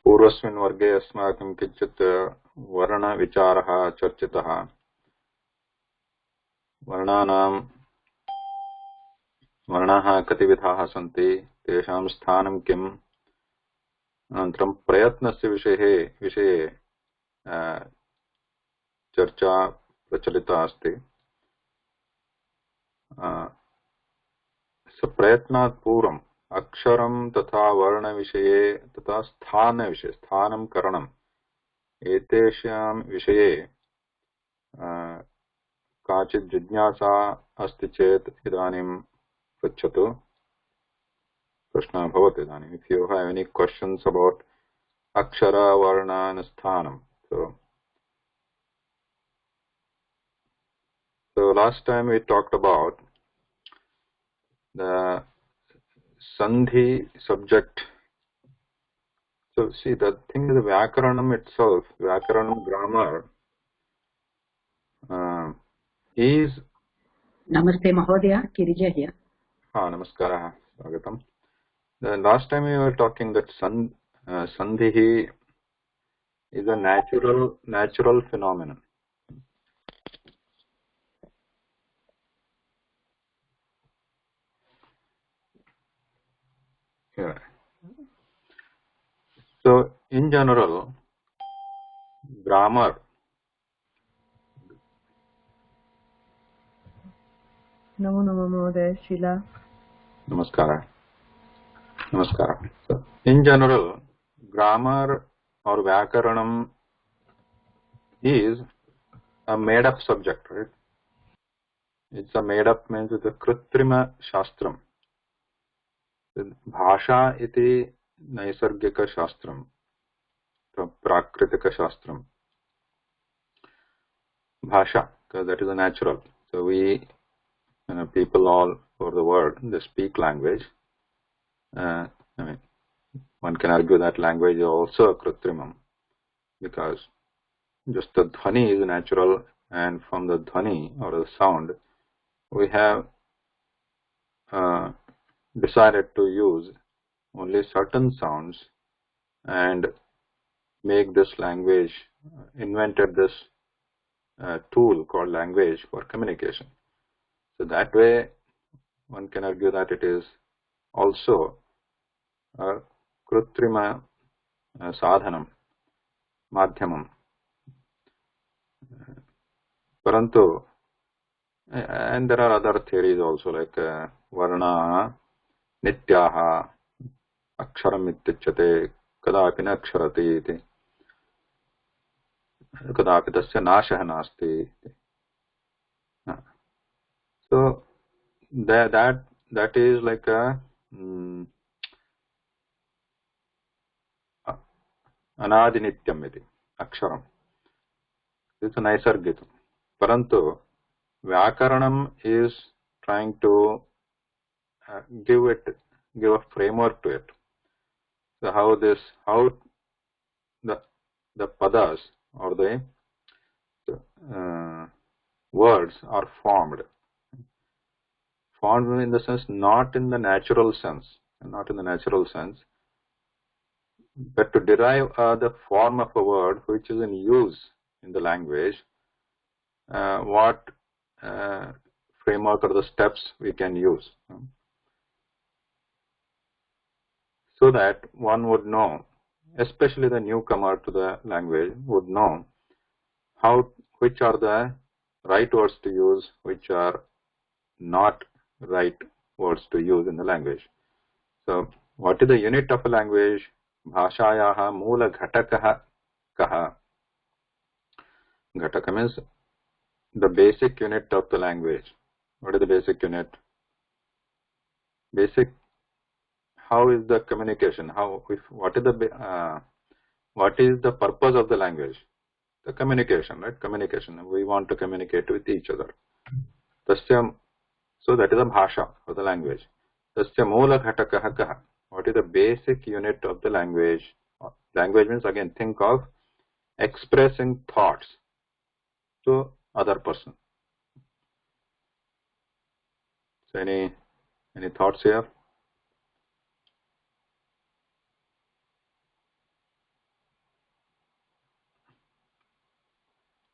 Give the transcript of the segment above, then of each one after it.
पूर्वस्मिन् वर्गे अस्माकं किञ्चित् वर्णविचारः चर्चितः। वर्णाः कति विधाः सन्ति, तेषां स्थानं किम्, अनन्तरं प्रयत्नस्य विषये चर्चा प्रचलिता अस्ति। प्रयत्नात् पूर्वम् अक्षरं तथा वर्णविषये तथा स्थानविषये, स्थानं करणम्, एतेषां विषये काचित् जिज्ञासा अस्ति चेत् इदानीं पृच्छतु। प्रश्नः भवति इदानीम्। If you have any questions about akshara, varna and sthanam. So last time we talked about the Sandhi subject. So see, the thing is the Vyakaranam itself, Vyakaranam grammar is... Namaste Mahodaya, Kirija here. Namaskara, Swagatam. The last time we were talking that Sandhi is a natural phenomenon. Yeah. So in general, grammar. Namo Mahodaya, Shila. Namaskara. Namaskara. So in general, grammar or Vyakaranam is a made-up subject, right? It's a made-up means it's a Kritrima Shastram. Bhasha iti Naisargika Shastram. Prakritika Shastram. Bhasha, because that is a natural. So we, people all over the world, they speak language. I mean, one can argue that language is also a Kritrimam, because just the dhani is natural, and from the dhani or the sound, we have decided to use only certain sounds and make this language, invented this tool called language for communication. So that way, one can argue that it is also a Kritrima sadhanam, madhyamam. Parantu, and there are other theories also, like varna, nityaha, aksharam ityuchyate, kadapi na aksharati iti, kadapi tasya nashah nasti. So that is like a anadinityam iti, aksharam. It's a naisargitam. Parantu, Vyakaranam is trying to give a framework to it. So how the padas or the words are formed. Formed in the sense, not in the natural sense, but to derive the form of a word which is in use in the language, what framework or the steps we can use, so that one would know, especially the newcomer to the language would know which are the right words to use, which are not right words to use in the language. So what is the unit of a language? Bhashayaha moola ghatakaha kaha. Ghataka means the basic unit of the language. What is the basic unit? How is the communication? What is the purpose of the language? The communication, right? Communication. We want to communicate with each other. So that is a bhasha of the language. Tasya moola ghatakaha kaha. What is the basic unit of the language? Language means, again, think of expressing thoughts to other person. So any thoughts here?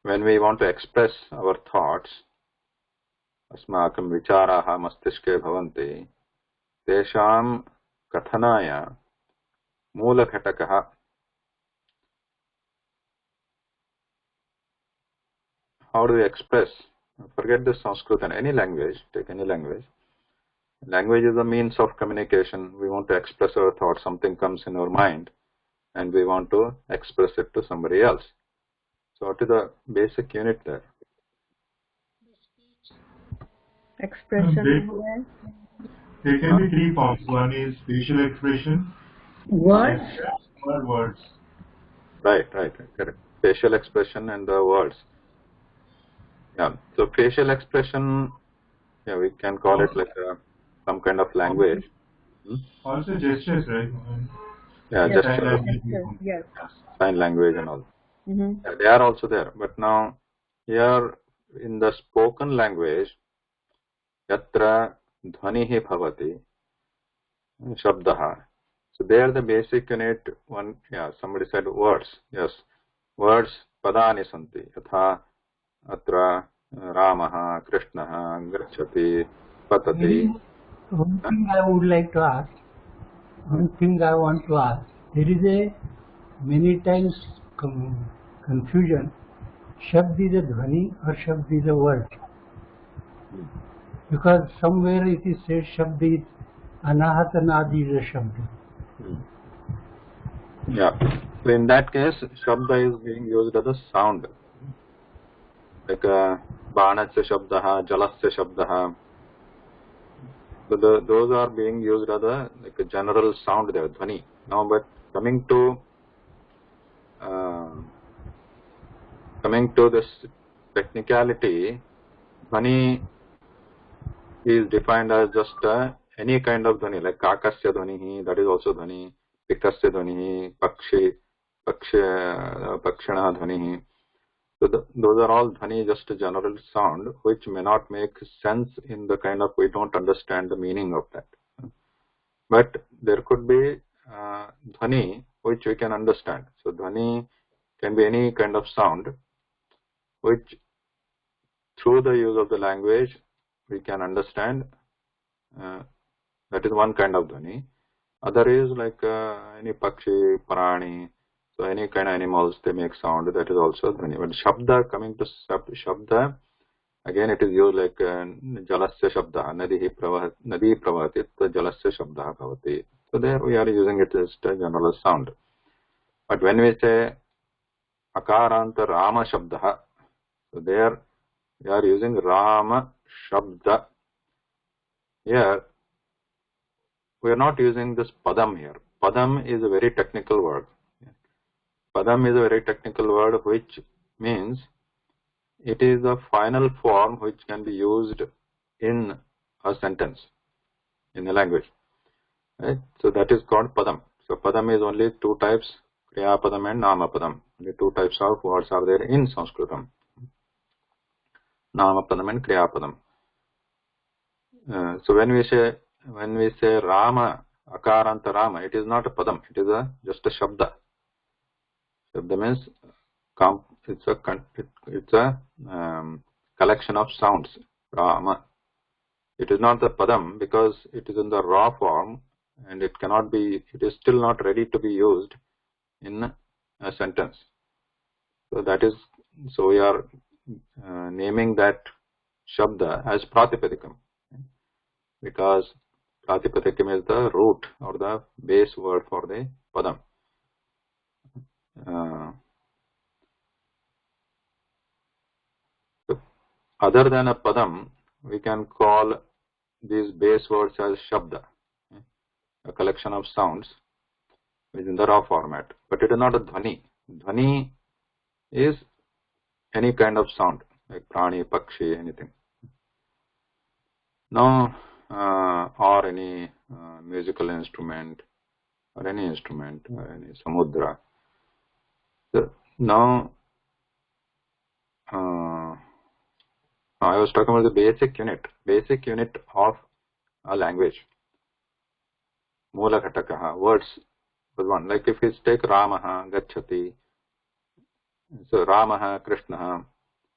when we want to express our thoughts, अस्माकं विचाराः मस्तिष्के भवन्ति, तेषां कथनाय मूलघटकः how do we express? Forget the Sanskrit and any language, take any language. Language is a means of communication. We want to express our thoughts, something comes in our mind and we want to express it to somebody else. So what is the basic unit there? Expression. There can be three forms. One is facial expression. Words. Or words. Right, correct. Facial expression and the words. Yeah. So facial expression, yeah, we can call it like some kind of language. Also gestures, right? Yeah, Yes. gestures, Yes. sign language and all. Mm-hmm. Yeah, they are also there. But now here in the spoken language, yatra dhvanihi bhavati shabdaha. So there the basic unit one. Yeah, somebody said words. Yes, words padani santi. Yatha atra Ramaha, Krishnaha, Gacchati, Patati. One thing I would like to ask, one thing I want to ask, there is a many times confusion, Shabd is a dhvani or Shabd is a word. Because somewhere it is said Shabd is Anahat and Adi is a Shabd. Yeah. So in that case, Shabda is being used as a sound. Like Banasya Shabdaha, Jalasya Shabdaha. So those are being used as a general sound there, dhvani. Now, but coming to this technicality, dhvani is defined as just any kind of dhvani, like kakasya dhvanihi, that is also dhvani, pikasya dhvanihi, pakshana dhvanihi. So those are all dhvani, just a general sound which may not make sense in the kind of, we don't understand the meaning of that. But there could be dhvani which we can understand. So dhvani can be any kind of sound which through the use of the language we can understand. That is one kind of dhvani. Other is like any pakshi, prani. So any kind of animals, they make sound, that is also dhvani. But shabda, coming to shabda, again it is used like jalasya shabda, nadi pravati, jalasya shabda bhavati. So there we are using it as a general sound. But when we say akaranta rama shabda, so there we are using rama shabda. Here we are not using this padam here. Padam is a very technical word. Padam is a very technical word which means it is the final form which can be used in a sentence, in a language. Right? So that is called padam. So padam is only two types, kriya padam and nama padam. Only two types of words are there in Sanskritam. Nama padam and kriya padam. So when we say Rama, akaranta Rama, it is not a padam, it is just a shabda. Shabda means it's a collection of sounds, Rama. It is not the padam because it is in the raw form and it is still not ready to be used in a sentence. So we are naming that shabda as pratipadikam, because pratipadikam is the root or the base word for the padam. Other than a padam, we can call these base words as shabda, a collection of sounds within the raw format. But it is not a dhvani. Dhvani is any kind of sound, like prani, pakshi, anything. Now, or any musical instrument, or any instrument, or any samudra. So now, I was talking about the basic unit of a language. Mula ghatakaha, words was one. Like if we take Ramaha, Gacchati, so Ramaha, Krishnaha,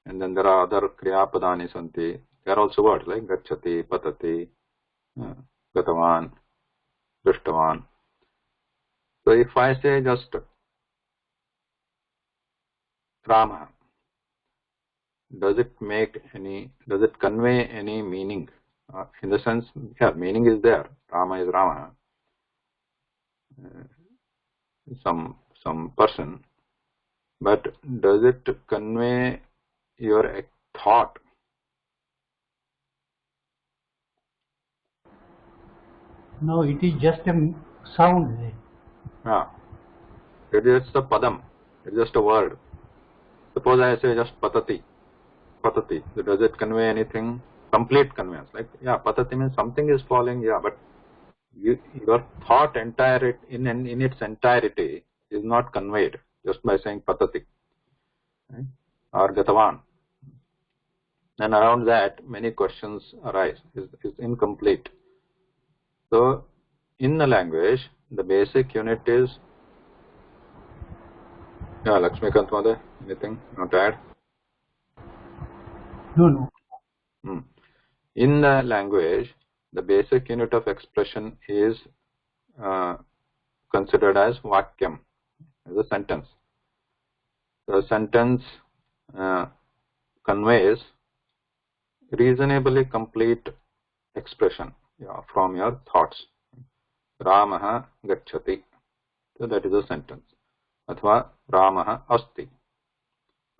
And then there are other kriya padani santi. They are also words like gacchati, patati, gatavan, drishtavan. So if I say just Rama, does it convey any meaning? In the sense, yeah, meaning is there. Rama is Rama, some person. But does it convey your thought? No, it is just a sound. Yeah. It is just a padam. It is just a word. Suppose I say just patati. Patati. Does it convey anything? Complete conveyance. Like, yeah, patati means something is falling, yeah, but your thought in its entirety is not conveyed just by saying patati, right? Or gatavan. And around that, many questions arise. Is incomplete. So, in the language, the basic unit is, yeah, Lakshmikant Mother, anything not to add? No. In the language, the basic unit of expression is considered as vakyam, as a sentence. The sentence conveys reasonably complete expression, yeah, from your thoughts. Ramaha gacchati. So that is a sentence. Athva Ramaha asti.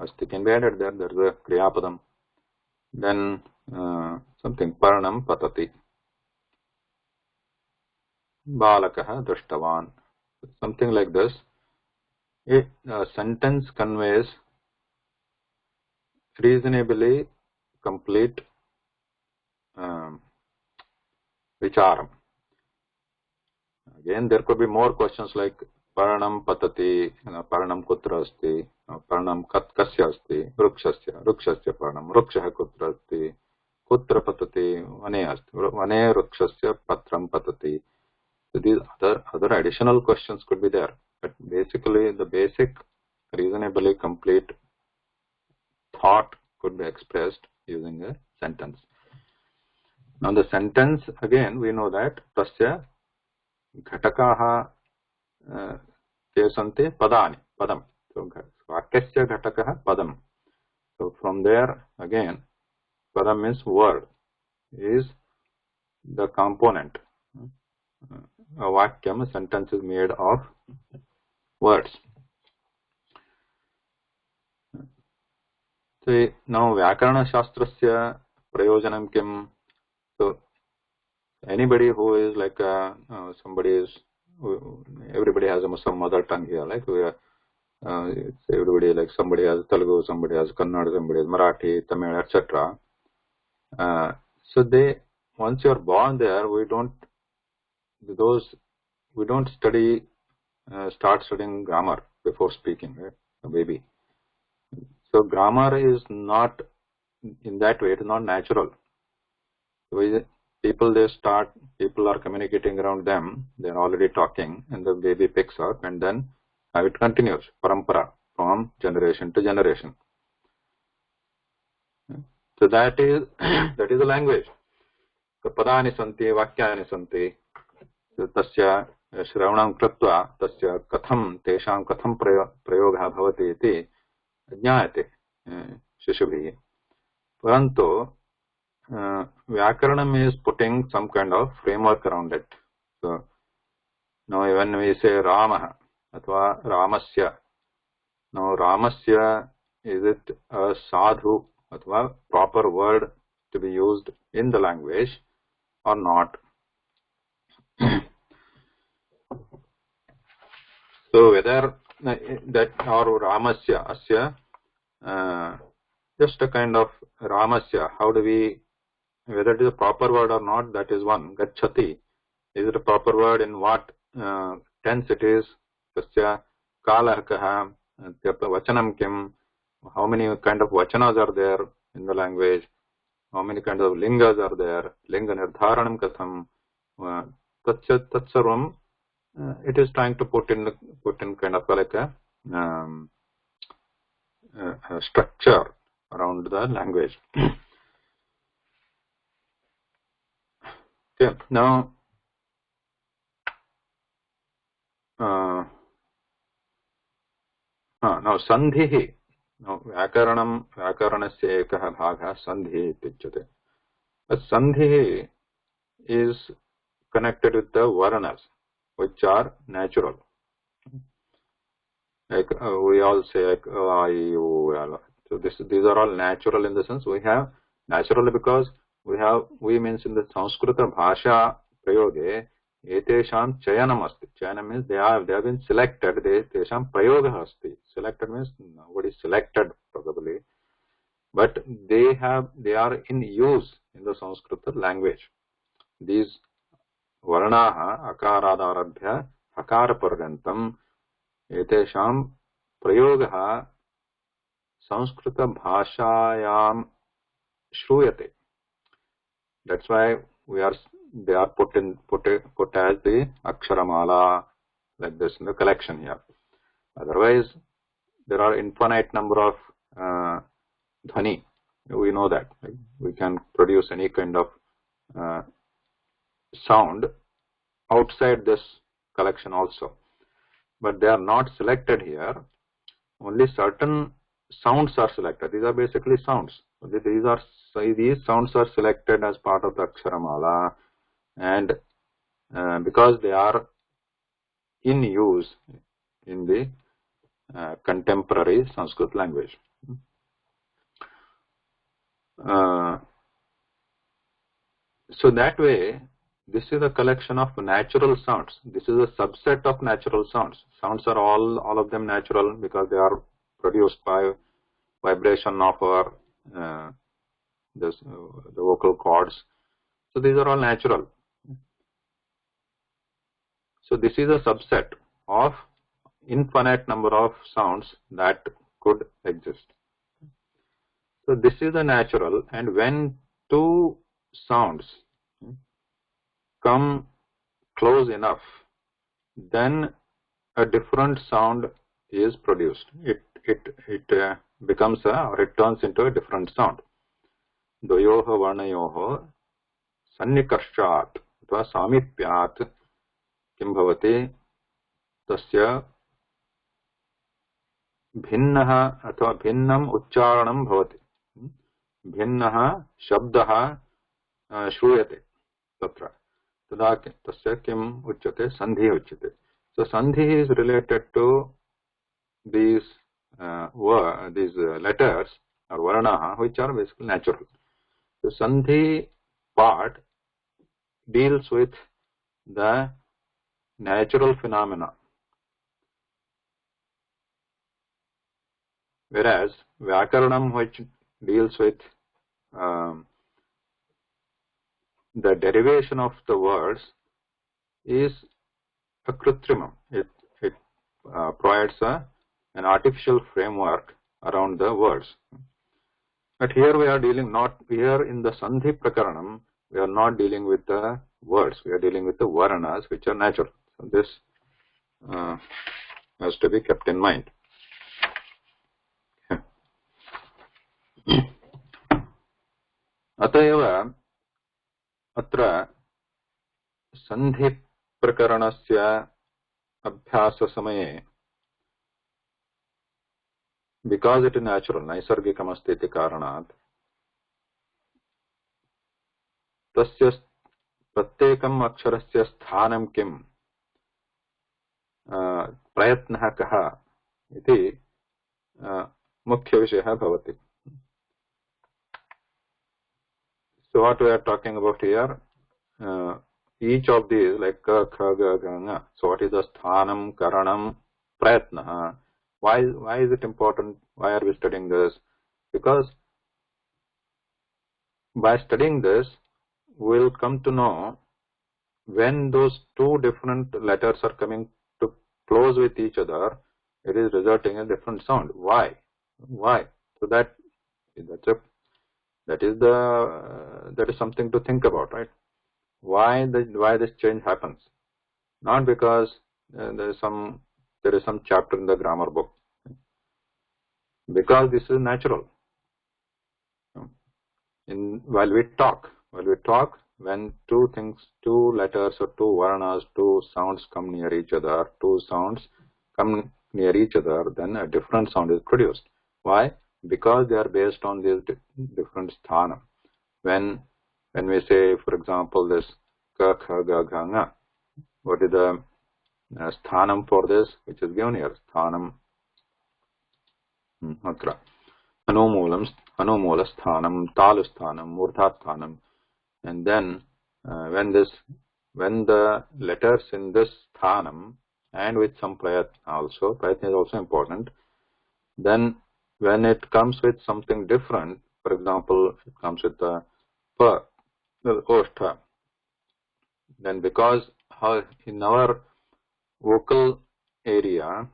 Asti can be added there. There is a kriyapadam. Then something paranam patati. Balakaha drashtavan. Something like this. A sentence conveys reasonably complete vicharam. Again, there could be more questions like paranam patati, paranam kutra asti, paranam kasya asti, rukshasya paranam, rukshaha kutra asti, kutra patati, vane asti, vane rukshasya patram patati. So these other additional questions could be there, but basically the basic reasonably complete thought could be expressed using a sentence. Now the sentence, again, we know that tasya ghatakaha te sante padani, padam. So vakyasya ghatakaha padam. So from there, again, padam means word, is the component. A vakyam, a sentence, is made of words. So now Vyakarana Shastrasya prayojanam kim. So anybody who is like everybody has some mother tongue here, like everybody, like somebody has Telugu, somebody has Kannada, somebody has Marathi, Tamil, etc. So once you are born there, we don't start studying grammar before speaking, right? A baby. So grammar is not, in that way, it is not natural. People are communicating around them, they are already talking, and the baby picks up, and then it continues, parampara, from generation to generation. So that is the language. So padani santi, vakyani santi, tasya shravanam kritva, tasya katham, tesham katham prayogah bhavati iti jnayate shishubhi. Parantu Vyakaranam is putting some kind of framework around it. So now when we say Ramaha athva Ramasya, now Ramasya, is it a sadhu athva proper word to be used in the language or not? So whether that or Ramasya, asya, just a kind of Ramasya, whether it is a proper word or not, that is one. Gacchati, is it a proper word? In what tense it is? Tasya kalah kaha, vachanam kim, how many kind of vachanas are there in the language? How many kinds of lingas are there? Linga nirdharanam katham, tatsarvam. It is trying to put in kind of like a structure around the language. Okay, now sandhi. Now व्याकरणस्य एकः भागः सन्धिः इत्युच्यते. Sandhi is connected with the varnas, which are natural. Like we all say, like I, U. So these are all natural in the sense we have naturally because we means in the Sanskrita Bhasha prayoge etesham chayanam asti. Chayanam means they have been selected. Tesham prayogah asti. Selected means nobody selected probably, but they are in use in the Sanskrit language. These varnaha akaradharabhya hakara paryantam etesham prayogah Sanskrit bhashayam shruyate. That's why they are put as the aksharamala like this in the collection here. Otherwise, there are infinite number of dhvani. We know that, right? We can produce any kind of sound outside this collection also, but they are not selected here. Only certain sounds are selected. These are basically sounds. These sounds are selected as part of the aksharamala, and because they are in use in the contemporary Sanskrit language. So that way, this is a collection of natural sounds. This is a subset of natural sounds. Sounds are all of them natural because they are produced by vibration of our the vocal cords. So these are all natural. So this is a subset of infinite number of sounds that could exist. So this is the natural, and when two sounds come close enough, then a different sound is produced. It becomes or it turns into a different sound. Dvayoh varnayoh sannikarshat atva samipyat किं भवति तस्य भिन्नः अथवा भिन्नम् उच्चारणं भवति. भिन्नः शब्दः श्रूयते तत्र. तदा तस्य किम् उच्यते? सन्धिः उच्यते. So sandhi is related to these letters or varnaha, which are basically natural. The sandhi part deals with the natural phenomena, whereas Vyakaranam, which deals with the derivation of the words, is a kritrimam. It provides an artificial framework around the words. But here we are dealing here in the Sandhi Prakaranam, we are not dealing with the words, we are dealing with the Varanas, which are natural. So this has to be kept in mind. अतएव अत्र सन्धि प्रकरणस्य अभ्यास समये because it is natural नैसर्गिकम् अस्ति इति कारणात् तस्य प्रत्येकम् अक्षरस्य स्थानं किम् प्रयत्नः कः इति मुख्यविषयः भवति. So what we are talking about here, each of these like ka, kha, ga, ga, nga. So what is the sthanam, karanam, prayatna? Why is it important? Why are we studying this? Because by studying this, we will come to know when those two different letters are coming to close with each other, it is resulting in a different sound. Why? So that is something to think about, right? Why this change happens? Not because there is some chapter in the grammar book. Because this is natural. while we talk, when two letters or two varnas, two sounds come near each other, then a different sound is produced. Why? Because they are based on these different sthana. When we say, for example, this ka, kha, ga, gha, nga, what is the sthanam for this, which is given here? Sthanam atra. Anumoola sthanam, talu sthanam, murdha sthanam. And then when the letters in this sthanam and with some prayatna is also important. Then when it comes with something different, for example, it comes with the pa, the oshtha, then because in our vocal area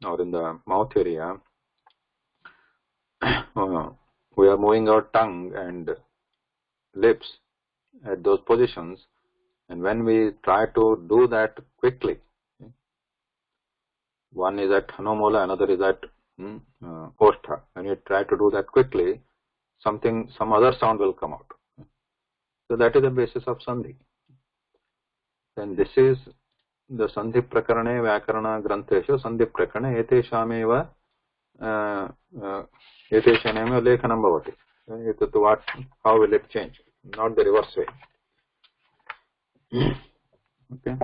or in the mouth area, we are moving our tongue and lips at those positions, and when we try to do that quickly, one is at Hanumola, another is at Oshtha. When you try to do that quickly, some other sound will come out. So that is the basis of Sandhi. Then this is the Sandhi Prakarane Vyakarana Granteshu Sandhi Prakarane Eteshameva Lekhanam Bhavati. How will it change? Not the reverse way. Okay.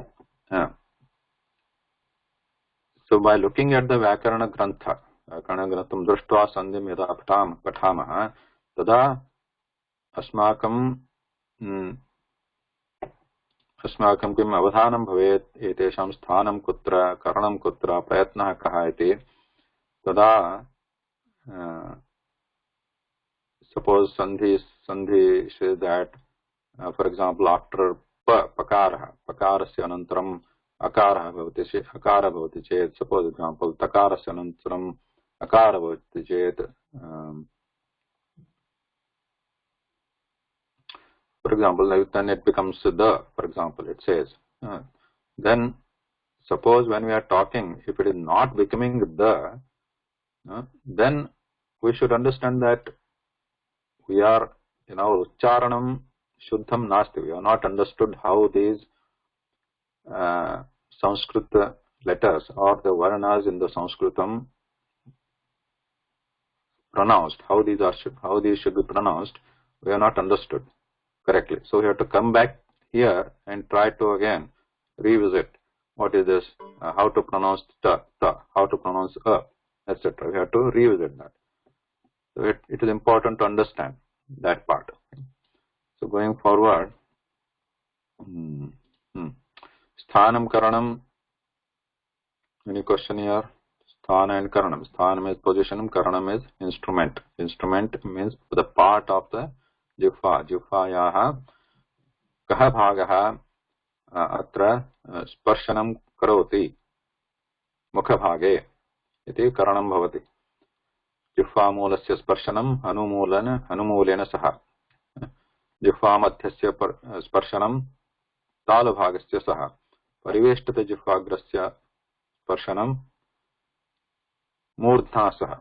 So by looking at the Vyakarana Grantha, Vyakarana Grantham Drushtva Sandhim Yada Patamaha, Tada Asmakam Kim Avadhanam Bhavet Etesham Sthanam Kutra, Karanam Kutra, Prayatna Kaha iti. Tada suppose Sandhi says that, for example, after Pakarasya Anantaram Akara bhavati chet, suppose example, Takarasya Anantaram Akara bhavati chet, for example, then it becomes the, for example, it says. Then suppose when we are talking, if it is not becoming the, then we should understand that we are, Ucharanam Shuddham Nasti. We have not understood how these Sanskrit letters or the Varnas in the Sanskritam pronounced, how these should be pronounced, we have not understood correctly. So we have to come back here and try to again revisit what is this, how to pronounce ta, how to pronounce etc. We have to revisit that. So it is important to understand that part. So going forward, Sthanam Karanam, any question here? Sthana and Karanam. Sthanam is position, Karanam is instrument. Instrument means the part of the Jihva. Jihvayaha kaha bhagaha atra sparshanam karoti mukha bhage iti Karanam bhavati. Jihva moolasya sparshanam anumulena saha. Jihva madhyasya sparshanam तालभागस्य सह परिवेष्टित जिह्वाग्रस्य स्पर्शनम मूर्ध्ना सह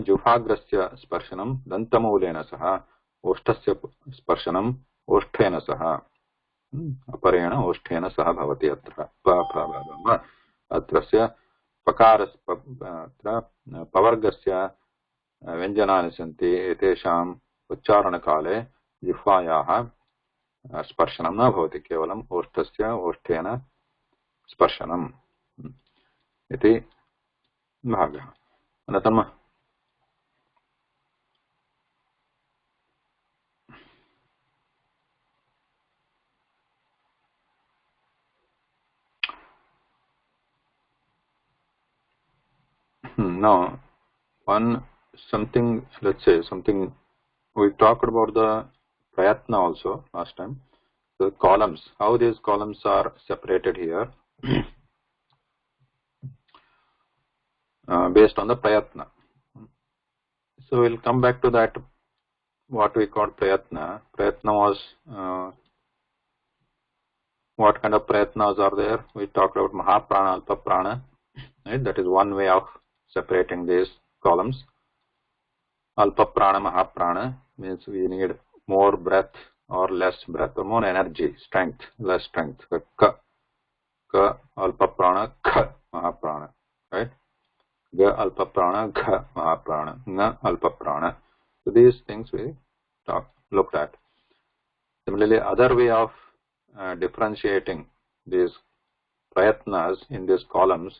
जिह्वाग्रस्य स्पर्शनम दन्तमूलेन सह ओष्ठस्य स्पर्शनम ओष्ठेन सह अपरेण ओष्ठेन सह भवति अत्र अत्रस्य पवर्गस्य व्यञ्जनानि सन्ति एतेषाम् उच्चारणकाले जिह्वायाः स्पर्शनम न भवति केवलम् ओष्ठस्य ओष्ठेन स्पर्शनम् इति भागः। अनन्तरं now let's say something we talked about the Prayatna also last time. The columns, how these columns are separated here based on the Prayatna. So we'll come back to that, what we call Prayatna. Prayatna was, what kind of Prayatnas are there? We talked about Mahaprana, Alpa Prana. Right? That is one way of separating these columns. Alpa Prana, Mahaprana. means we need more breath or less breath, or more energy, strength, less strength. Ka, ka, alpa prana, kha, mahaprana, right? Ga, alpa prana, gha, mahaprana, nga, alpa prana. So these things we looked at. Similarly, other way of differentiating these prayatnas in these columns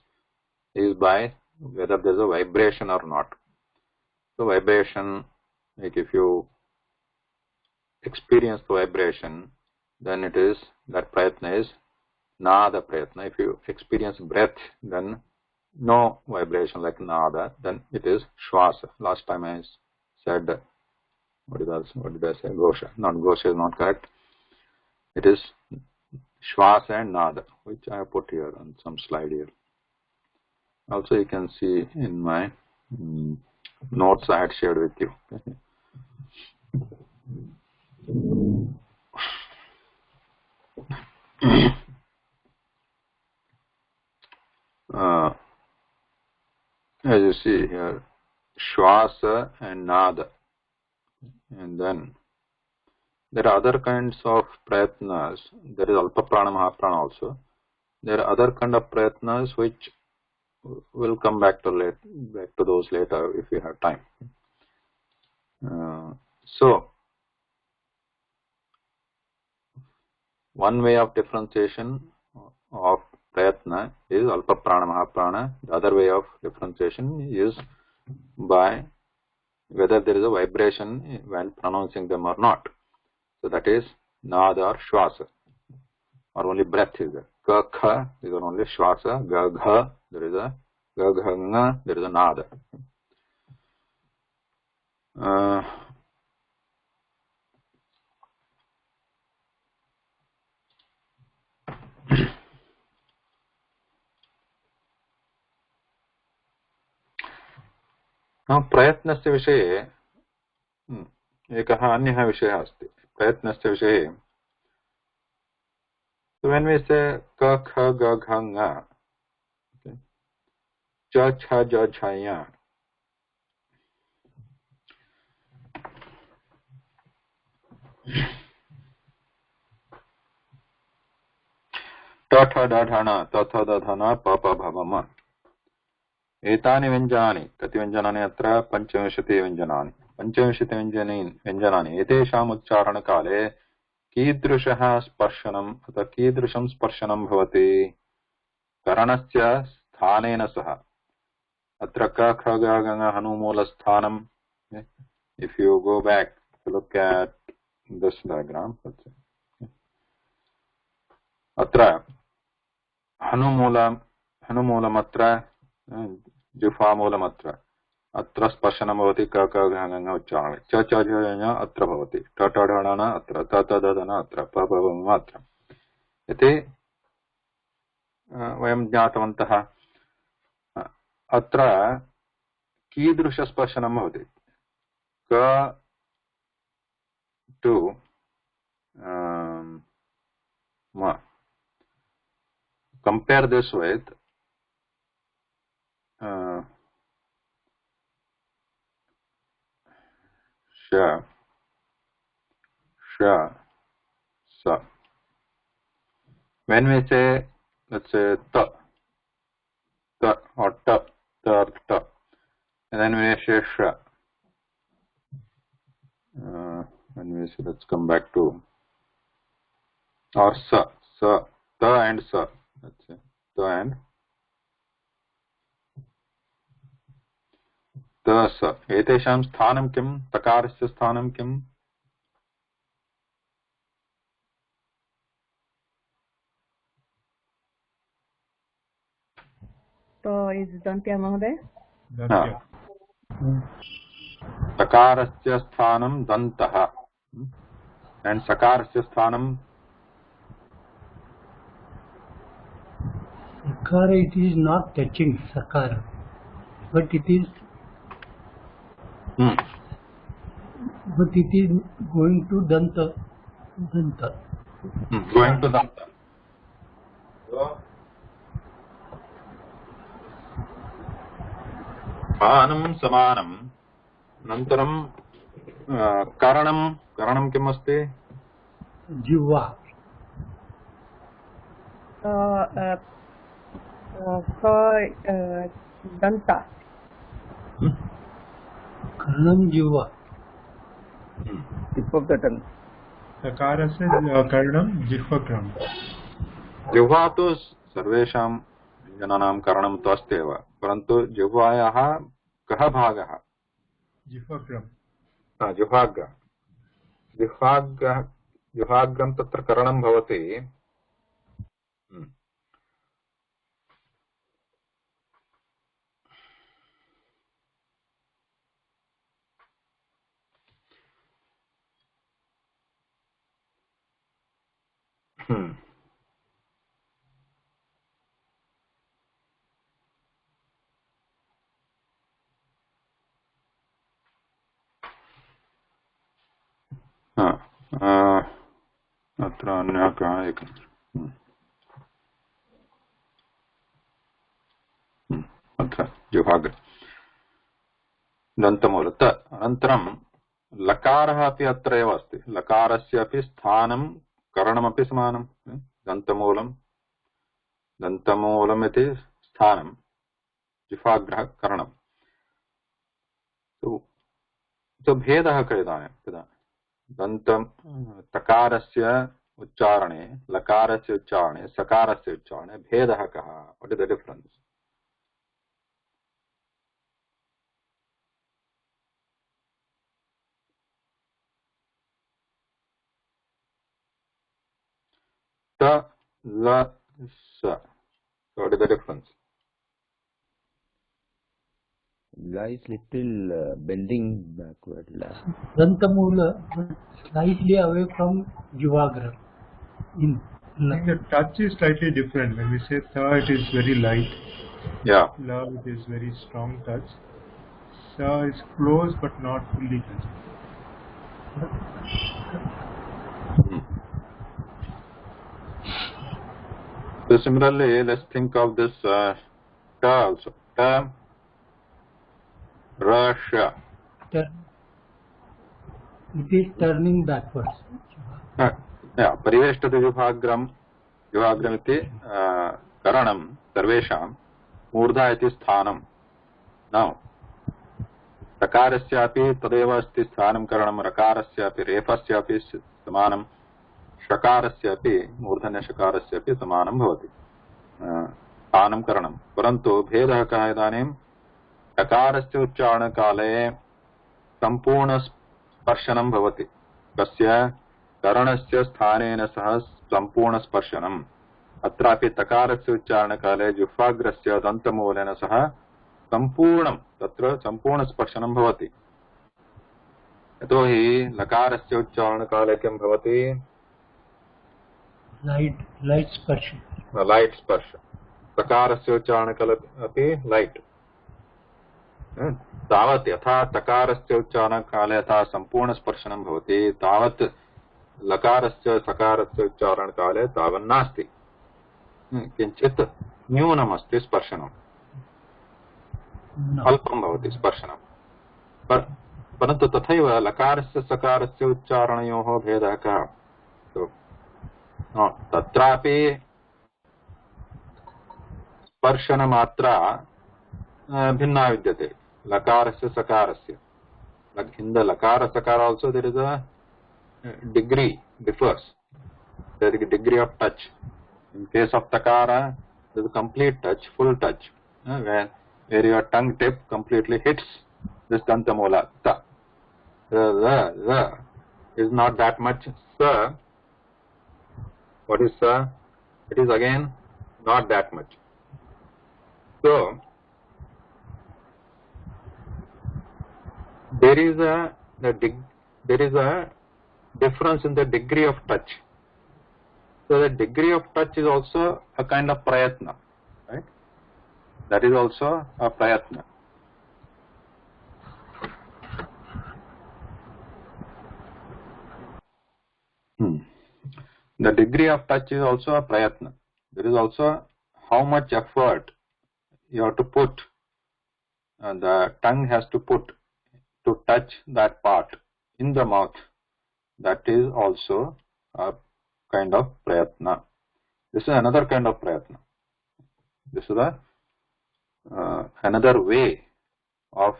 is by whether there is a vibration or not. So vibration, like if you experience the vibration, then it is that prayatna is nada prayatna. If you experience breath, then no vibration like nada, then it is shwasa. Last time I said, what did I say? Gosha. Not Gosha is not correct. It is shwasa and nada, which I have put here on some slide here. Also, you can see in my notes I had shared with you. As you see here, shwasa and nada, and then there are other kinds of prayatnas. There is alpa prana, mahaprana also. There are other kind of prayatnas which we'll come back to those later if we have time. So one way of differentiation of prayatna is alpa prana, mahaprana. The other way of differentiation is by whether there is a vibration when pronouncing them or not. So that is nada or shwasa, or only breath is there. Ka, kha, these are only shwasa. Ga, gha, there is a ga, gha, nga, there is a nada. प्रयत्नस्य विषये एकः अन्यः विषयः अस्ति. प्रयत्नस्य विषये when we say ka, kha, ga, gha, nga, cha, cha, ja, cha, ya, ta, tha, da, dha, na, ta, tha, da, dha, na, pa, pa, bha, ma. एतानि व्यञ्जनानि कति व्यञ्जनानि अत्र 25 व्यञ्जनानि 25 व्यञ्जनानि एतेषाम् उच्चारणकाले कीदृशः स्पर्शनम् अथवा कीदृशं स्पर्शनं भवति करणस्य स्थानेन सह अत्र क ख ग घ ङ हनुमूलस्थानं if you go back to look at this diagram अत्र हनुमूलमत्र जुफामूलमत्र अत्र स्पर्शनं भवति क क घ ङ उच्चारणे च च ज ञ अत्र भवति ट ट ढ ण अत्र त त द ध न अत्र प प व म अत्र इति वयं ज्ञातवन्तः. अत्र कीदृशस्पर्शनं भवति क टु म. Compare this with sha, sha, sa. When we say, let's say ta, ta or ta, ta or ta, and then we say sha. When we say, let's come back to, or sa, sa, ta and sa. Let's say ta and ta sa. एतेषां स्थानं किं तकारस्य स्थानं किम् तो is Dantya Mahoday? तकारस्य स्थानं दन्तः and सकारस्य स्थानं Sakara, it is not touching sakara, but it is going to danta. Going to danta. Phanam samanam nantaram कारणं किम् अस्ति? जिह्वा दंता कर्णम जिह्वा tip of the tongue. सकारस्य कर्णं जिह्वक्रम. जिह्वा तु सर्वेषां व्यञ्जनानां करणं तु अस्ति एव, परन्तु जिह्वायाः कः भागः? जिह्वक्रम. जिह्वाग्रं तत्र करणं भवति. अत्र अन्यः कः एकं अत्र जिह्वाग्र दन्तमूलत. अनन्तरं लकारः अपि अत्र एव अस्ति. लकारस्य अपि स्थानं करणमपि समानं. दन्तमूलम् इति स्थानं, जिह्वाग्रः करणं. तो भेदः कः इदानीं? तकारस्य उच्चारणे, लकारस्य उच्चारणे, सकारस्य उच्चारणे भेदः कः? What is the difference? त ल स. What is the difference? La is little bending backward. La. Dantamula slightly away from Jivagra. I think the touch is slightly different. When we say tha, it is very light. Yeah. La, it is very strong touch. Sa is close but not fully touching. So similarly, let's think of this ta also. Ta, ra, sha. It is turning backwards. Yeah, परिवेष्टते विभाग्रमिति करणं सर्वेषां मूर्धा इति स्थानं. Now, तकारस्यापि तदेव अस्ति स्थानं करणं, रकारस्यापि रेफस्यापि समानं, षकारस्यापि मूर्धन्यषकारस्यापि समानं भवति स्थानं करणं. परन्तु भेदः कः इदानीं? तकारस्य उच्चारणकाले सम्पूर्णस्पर्शनं भवति. कस्य? करणस्य स्थानेन सह सम्पूर्णस्पर्शनम्. अत्रापि तकारस्य उच्चारणकाले जिह्वाग्रस्य दन्तमूलेन सह सम्पूर्णं तत्र सम्पूर्णस्पर्शनं भवति. यतोहि लकारस्य उच्चारणकाले किं भवति? लाइट स्पर्श. लाइट स्पर्श. तकारस्य उच्चारणकाले अपि लाइट. तावत् यथा तकारस्य उच्चारणकाले यथा सम्पूर्णस्पर्शनं भवति, तावत् लकारस्य सकारस्य उच्चारणकाले तावन्नास्ति. किञ्चित् न्यूनमस्ति स्पर्शनम्, अल्पं भवति स्पर्शनं. परन्तु तथैव लकारस्य सकारस्य उच्चारणयोः भेदः कः? तत्रापि स्पर्शनमात्रा भिन्ना विद्यते लकारस्य सकारस्य. In the lakara sakara also there is a degree differs. There is a degree of touch. In case of takara, there is a complete touch, full touch, where your tongue tip completely hits this dantamula. Ta. The is not that much. Sa. What is sa? It is again not that much. So there is a difference in the degree of touch. So the degree of touch is also a kind of prayatna, right? That is also a prayatna. The degree of touch is also a prayatna. There is also how much effort you have to put, the tongue has to put to touch that part in the mouth, that is also a kind of prayatna. This is another kind of prayatna. This is another way of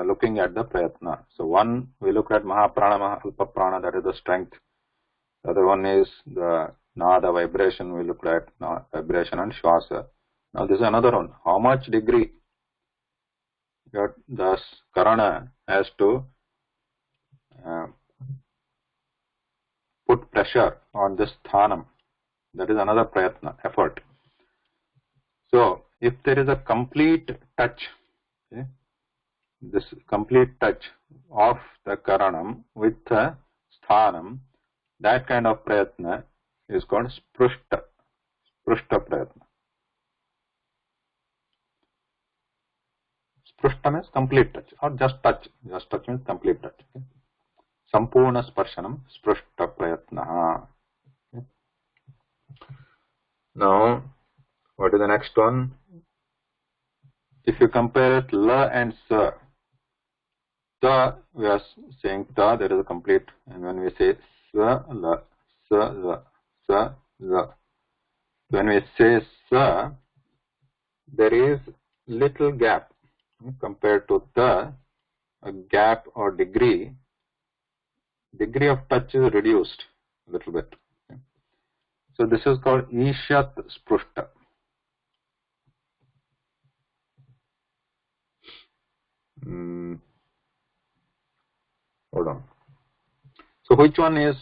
looking at the prayatna. So one, we look at Mahaprana, Mahalpaprana, that is the strength. The other one is the Nada, vibration. We look at vibration and Shwasa. Now this is another one. How much degree that the Karana has to put pressure on this Sthanam. That is another prayatna, effort. So if there is a complete touch, okay, this complete touch of the Karanam with the Sthanam, that kind of prayatna is called Sprushta prayatna. Sprushta means complete touch, or just touch. Just touch means complete touch. Okay? Sampurna sparshanam sprushta prayatna. Okay? Now, what is the next one? If you compare it la and sa, ta, we are saying ta, there is a complete, and when we say sa, la, sa, la, sa, la. When we say sa, there is little gap compared to ta, a gap or degree of touch is reduced a little bit. Okay. So this is called Ishat Sprushta. Hold on. So which one is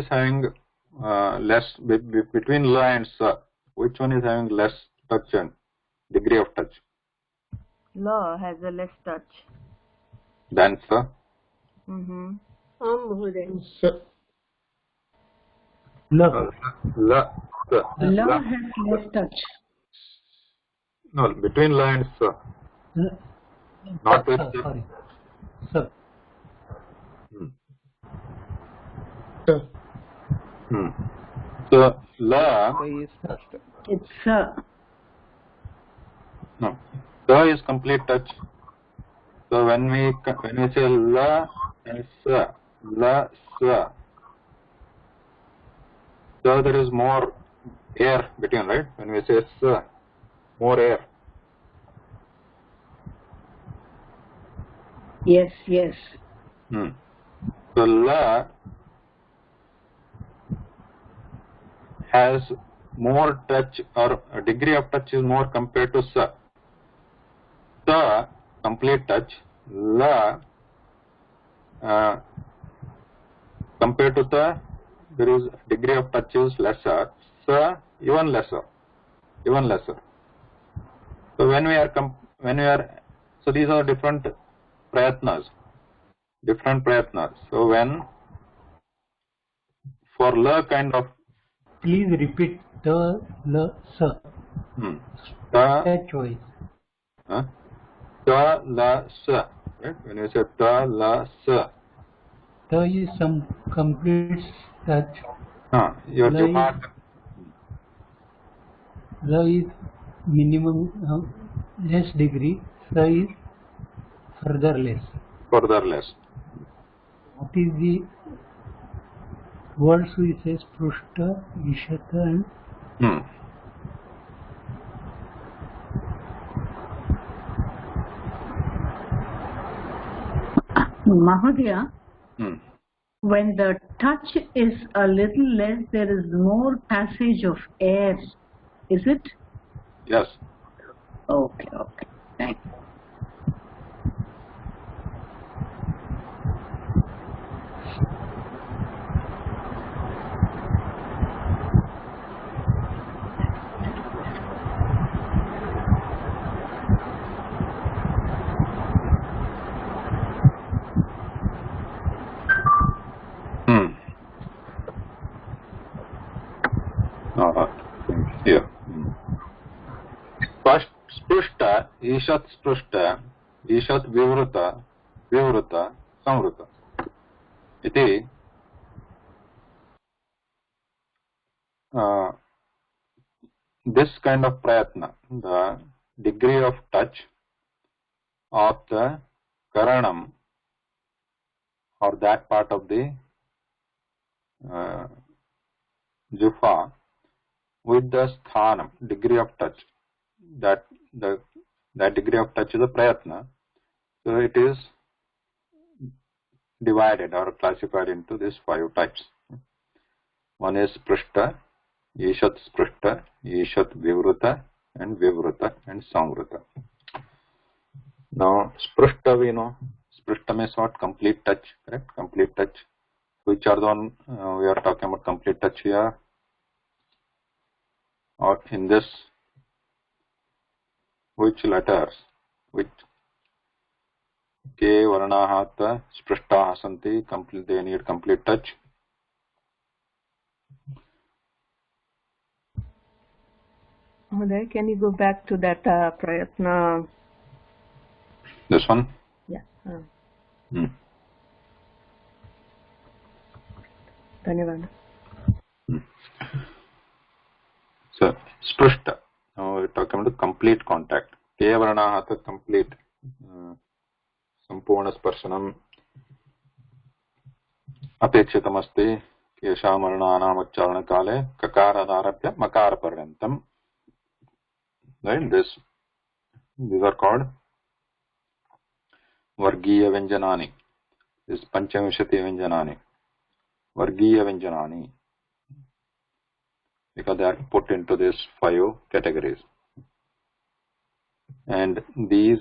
having less between la and sa? Which one is having less touch and degree of touch? La has a less touch. Than sa? La. La has less touch. No, between la and sa. Not with Sorry. Sa. So la is first. It's no, sa is complete touch. So when we say la and sa, la sa, so there is more air between, right? When we say sa, more air. yes. So la has more touch, or a degree of touch is more compared to sa. Sa, complete touch. La, compared to ta, there is degree of touch is lesser. Sa, even lesser. So when we are so these are different prayatnas. So when for la kind of, Please repeat the la sa. ta, Choice. ta, la, sa. Right? When you say ta, la, sa. Ta is some complete touch. Your La is- mark. La is minimum less degree. Sa is further less. Further less. What is the words we say? Sprushta, Ishata, and Mahodaya. When the touch is a little less, there is more passage of air. Is it? Yes. Okay. Thanks. Here. First, sprushta, ishat sprushta, ishat vivruta, samvruta. Iti this kind of prayatna, the degree of touch of the karanam or that part of the Juffa with the sthanam, degree of touch. That degree of touch is a prayatna. So it is divided or classified into these 5 types. One is sprishta, ishat sprishta, ishat vivruta, and vivruta and samvruta. Now sprishta we know. Sprishta means what? Complete touch, correct? Complete touch. Which are the one we are talking about complete touch here? Or in this, which letters? Which K varnaha sprishtaha santi, complete, they need complete touch. Mother, can you go back to that prayatna? This one? Yeah. Dhanyavad. So, sprishta. Now we are talking about complete contact. K varnaha complete. Sampurna sparshanam apekshitamasti keshamarnanam acharana kale kakaradarabhya makara paryantam. Right? These are called Vargiya Vyanjanani. This is Panchavishati Vyanjanani. Vargiya Vyanjanani. Because they are put into these 5 categories. And these,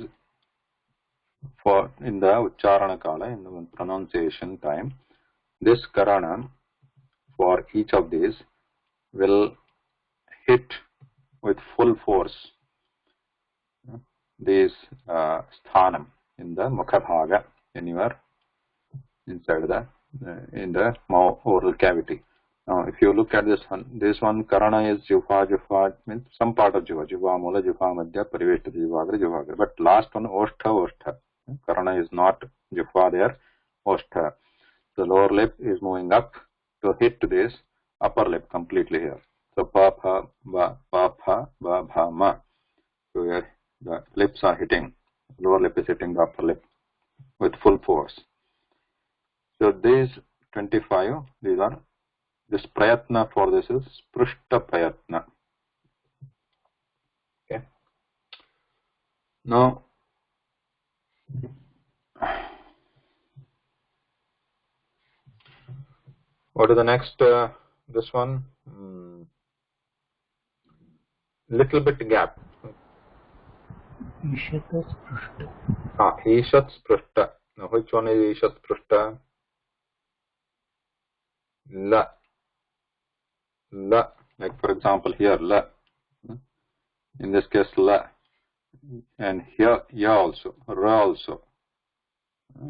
for in the Ucharana Kala, in the pronunciation time, this Karana for each of these will hit with full force this sthanam in the mukha bhaga, anywhere inside the in the mouth oral cavity. Now, if you look at this one karana is juva means some part of jiva mula, jiva madhya, pariveshtha jivagra, jivagra. But last one ostha. Karana is not jiva there, ostha. The lower lip is moving up to hit this upper lip completely here. So pa pha ba bha ma. So here the lips are hitting, lower lip is hitting the upper lip with full force. So these 25, these are, this prayatna for this is sprishta prayatna. Okay. Now, what is the next? This one, little bit gap. Ishat sprishta. Ishat sprishta. Now, which one is ishat sprishta? La. La. Like for example, here la. In this case, la. And here, ya also, ra also,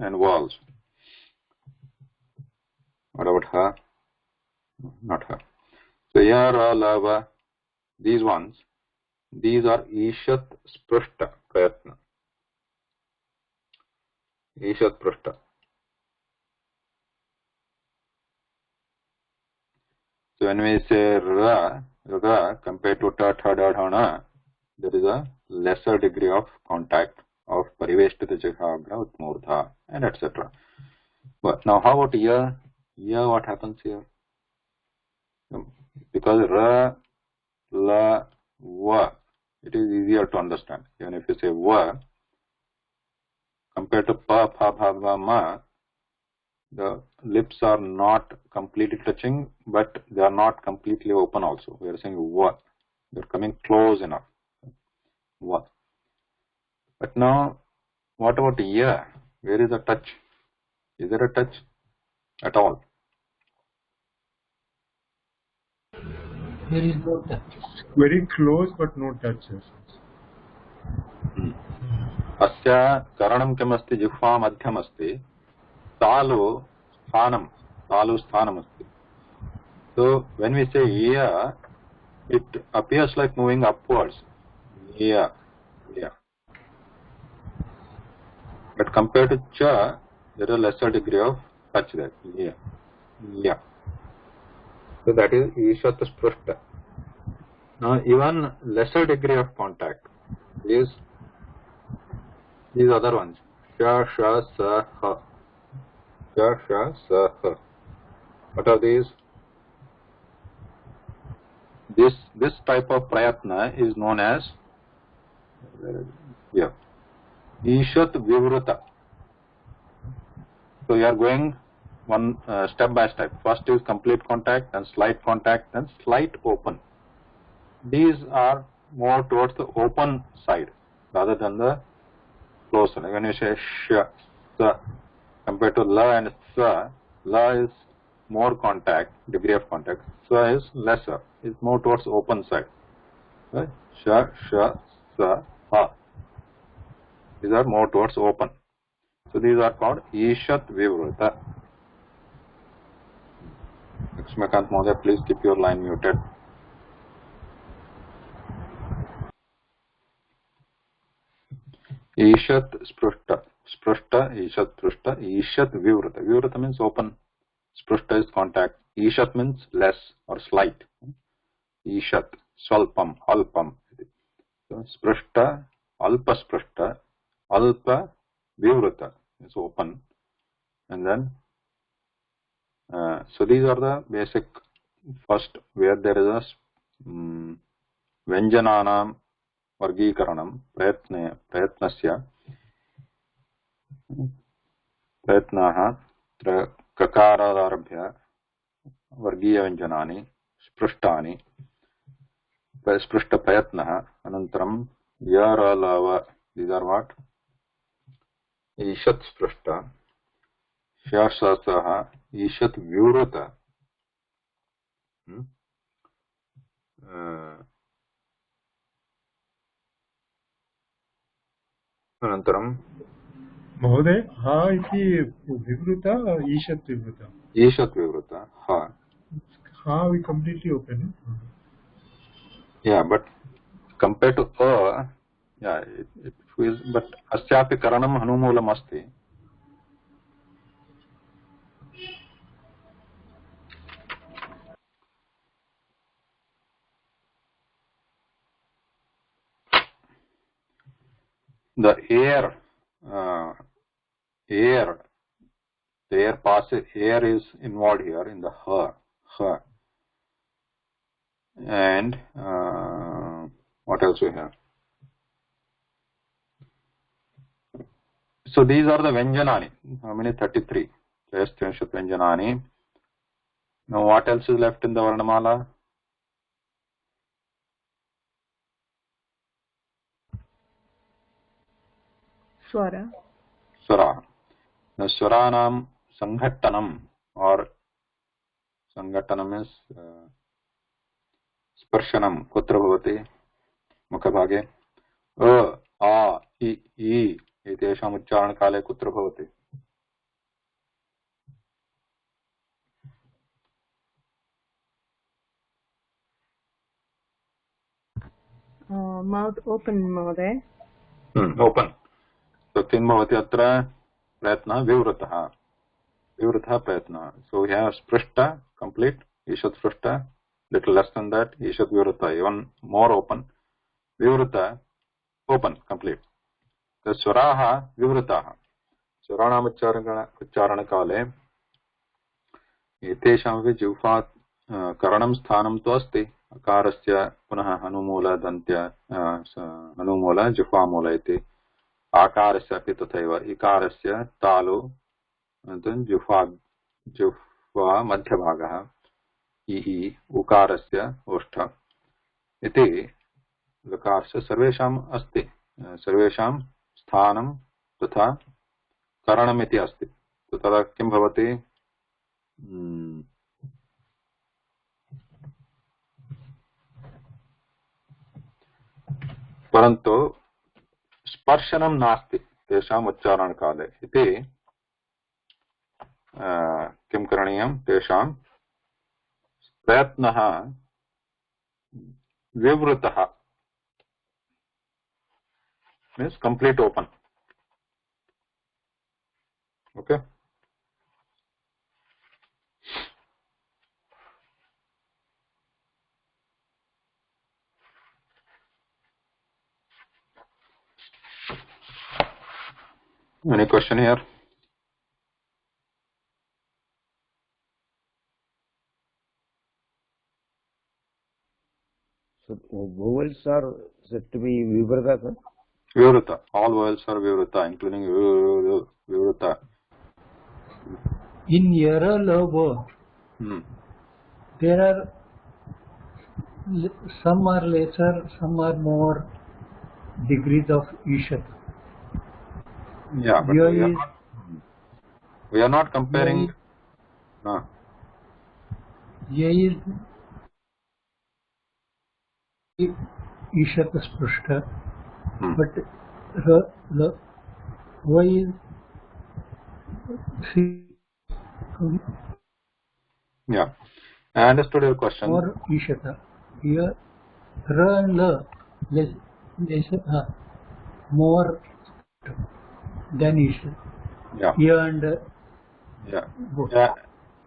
and wa also. What about her? Not her. So ya, ra, la, va. These ones, these are ishat sprishta prayatna. Ishat sprishta. So when we say ra compared to ta, tha, da, dha, na, there is a lesser degree of contact of pariveshtita jihagra with murdha and etc. But now how about ya? Ya, what happens here? Because ra, la, wa, it is easier to understand. Even if you say wa, compared to pa, pha, bha, va, ma, the lips are not completely touching, but they are not completely open also. We are saying wa. They are coming close enough. Wa. But now, what about ya? Where is the touch? Is there a touch at all? There is no touch. Very close but no touches. अस्य करणं किमस्ति जिह्वा मध्यमस्ति तालु स्थानमस्ति. So when we say ya, it appears like moving upwards. Ya. But compared to cha, there is a lesser degree of touch there. Ya. So that is ishat sprishta. Now even lesser degree of contact is these other ones. Sha, sha, sa, ha. Sha, sha, sa, ha. What are these? This type of prayatna is known as Ishat Vivruta. So you are going one step by step. First is complete contact, then slight contact, then slight open. These are more towards the open side rather than the closed side. When you say sh, sa, compared to la and sa, la is more contact, degree of contact. Sa is lesser, is more towards open side. Right? Sha, sha, sa, ha. These are more towards open. So these are called Ishat Vivruta. Lakshmakant Mohdaya, please keep your line muted. Ishat Sprushta. Sprushta, Ishat Sprushta, Ishat Vivruta. Vivruta means open. Sprushta is contact. Ishat means less or slight. Ishat, Swalpam, Alpam. So Sprushta, Alpa Sprushta, Alpa Vivruta is open. And then, so these are the basic first where there is a Vyanjananam Vargikaranam Prayatnasya Prayatnaha Kakararabhya Vargiya Vyanjanani Spruštani Sprushta Prayatnaha Anantaram Yaralava. These are what? Ishat Sprushta Shyasasaha Ishat Vyurata Anantaram Mahoday, ha iti vivruta, ishat vivruta. Ishat Vyurata Ha. Ha we completely open it. Yeah, but compared to yeah, it feels, but asyapi karanam hanumulam asti. The air, the air passes, air is involved here in the ha. And what else we have? So these are the Vyanjanani. How many? 33. Triastrinshat Vyanjanani. Now what else is left in the Varnamala? Swara. Swara. Now Swaranam Sanghattanam or Sanghattanam is Sparshanam. Kutra bhavati? Mukhabhage. A, I एतेषाम् उच्चारणकाले कुत्र भवति? Mouth open, Mahoday. Open. So किं भवति अत्र? प्रयत्नः विवृतः. विवृतः प्रयत्नः. So we have sprushta complete, ishat sprushta, little less than that, ishat vivrata, even more open. Vivrata open complete. The swaraः विवृताः. स्वराणाम् उच्चारणकाले एतेषामपि जिह्वा करणं स्थानं तु अस्ति. अकारस्य पुनः हनुमूल दन्त्य हनुमूल जिह्वामूल इति. आकारस्य अपि तथैव. इकारस्य तालु जिह्वा मध्यभागः. इ उकारस्य ओष्ठ इति. लकारस्य सर्वेषाम् अस्ति. सर्वेषां स्थानं तथा करणमिति अस्ति. तदा किं भवति? परन्तु स्पर्शनं नास्ति तेषाम् उच्चारणकाले इति. किं करणीयं? तेषां प्रयत्नः विवृतः means complete open. Okay. Any question here? vowels are said to be vivrata, sir? Vivrata. All vowels are vivrata, including vivrata. In yara lava, there are some are lesser, some are more degrees of ishat. Yeah, but we are not comparing. Ye is ishat sprushta, but the why is yeah, I understood your question. Or ishata. Here, ra and la less more than isha. Yeah. Here and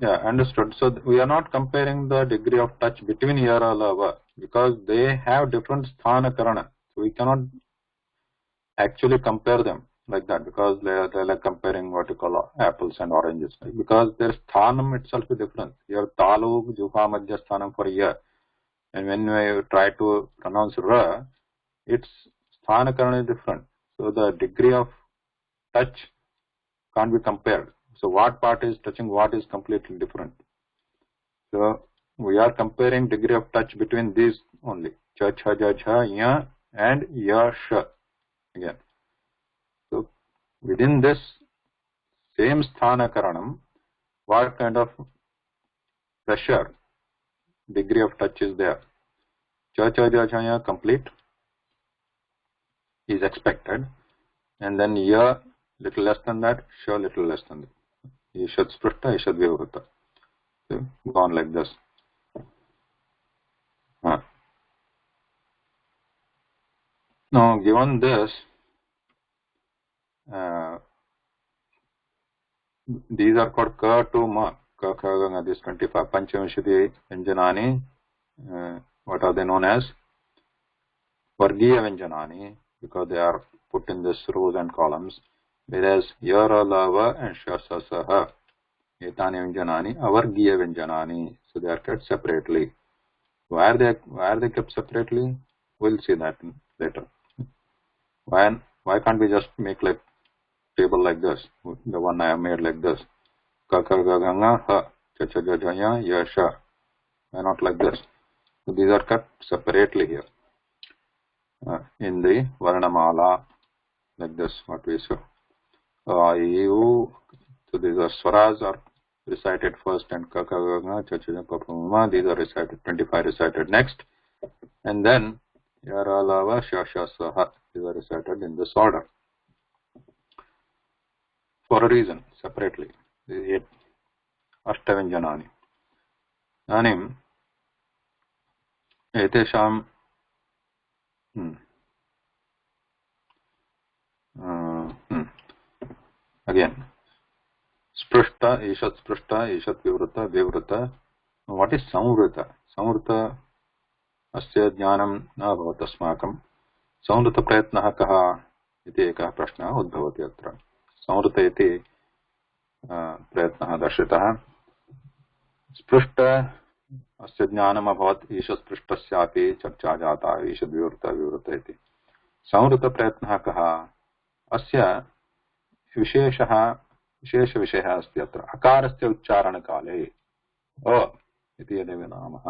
yeah, understood. So we are not comparing the degree of touch between yara and lava because they have different sthana karana. So we cannot actually compare them like that because they're like comparing what you call apples and oranges, right? Because their sthanam itself is different. Your talu juha madhya sthanam for year, and when we try to pronounce ra, its sthana karana is different. So the degree of touch can't be compared. So what part is touching what is completely different. So we are comparing degree of touch between these only. Cha, cha, ja, cha, ya, and ya, sha. Again. So within this same sthana karanam, what kind of pressure degree of touch is there? Cha, cha, ja, cha, ya, complete is expected. And then ya, little less than that, sha, little less than that. Ishad sprishta, ishad vivrata. So go on like this. Now, given this, these are called ka to ma. Ka, ka, this 25. Panchamishiti Vyanjanani. What are they known as? Vargiya Vyanjanani, because they are put in this rows and columns. Whereas yara, lava, and shasa, saha. Etani Vyanjanani, avargiya Vyanjanani. So they are kept separately. Why are they kept separately? We'll see that later. Why can't we just make like table like this, the one I have made like this? Ka, ka, ga, ga, nga, ha, cha, cha, ja, ja, ya, ya, sha. Why not like this? So these are kept separately here in the Varnamala, like this, what we saw. So these are swaras are recited first, and ka, ka, ga, nga, cha, cha, ja, pa, pa, ma, these are recited, 25 recited next. And then yara, lava, sha, sha, sa, ha, these are recited in this order. For a reason, separately. These 8 Ashtavanjanani. Anim etesham again. Sprishta, Ishat Vivrata, Vivrata. What is Samvrita? Samvrita asya jnanam na bhavat asmakam. Samvrita prayatnah kaha iti ekah prashna udbhavati atra. Samvrita iti prayatnah darshitah. Sprishta asya jnanam abhavat isha sprishtasyapi charcha jata ishad vivrata iti. Samvrita prayatnah kaha asya विशेषः विशेषविषयः अस्ति अत्र अकारस्य उच्चारणकाले अ इति यदि वदामः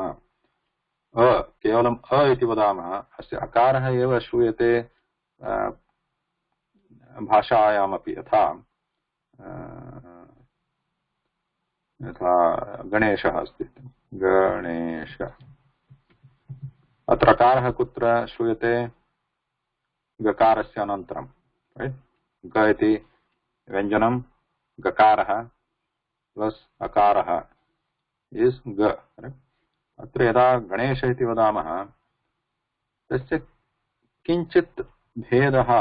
केवलम् अ इति वदामः अस्य अकारः एव श्रूयते भाषायामपि यथा गणेशः अस्ति गणेश अत्र अकारः कुत्र श्रूयते गकारस्य अनन्तरं राइट ग इति व्यञ्जनं गकारः प्लस अकारः इस् ग अत्र यदा गणेश इति वदामः तस्य किञ्चित् भेदः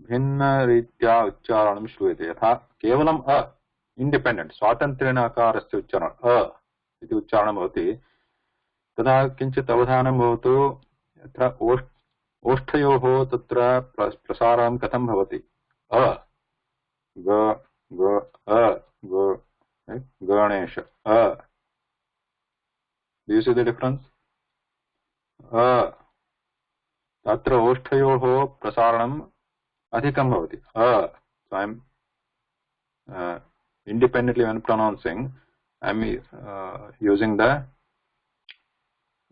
भिन्नरीत्या उच्चारणं श्रूयते यथा केवलम् अ इण्डिपेण्डेण्ट् स्वातन्त्र्येण अकारस्य उच्चारणम् अ इति उच्चारणं भवति तदा किञ्चित् अवधानं भवतु यत्र ओष्ठयोः तत्र प्रसारं कथं भवति अ ग ग अ ग गणेश अ. Do you see the difference? अत्र ओष्ठयोः प्रसारणम् अधिकं भवति. So I am independently when pronouncing, I am using the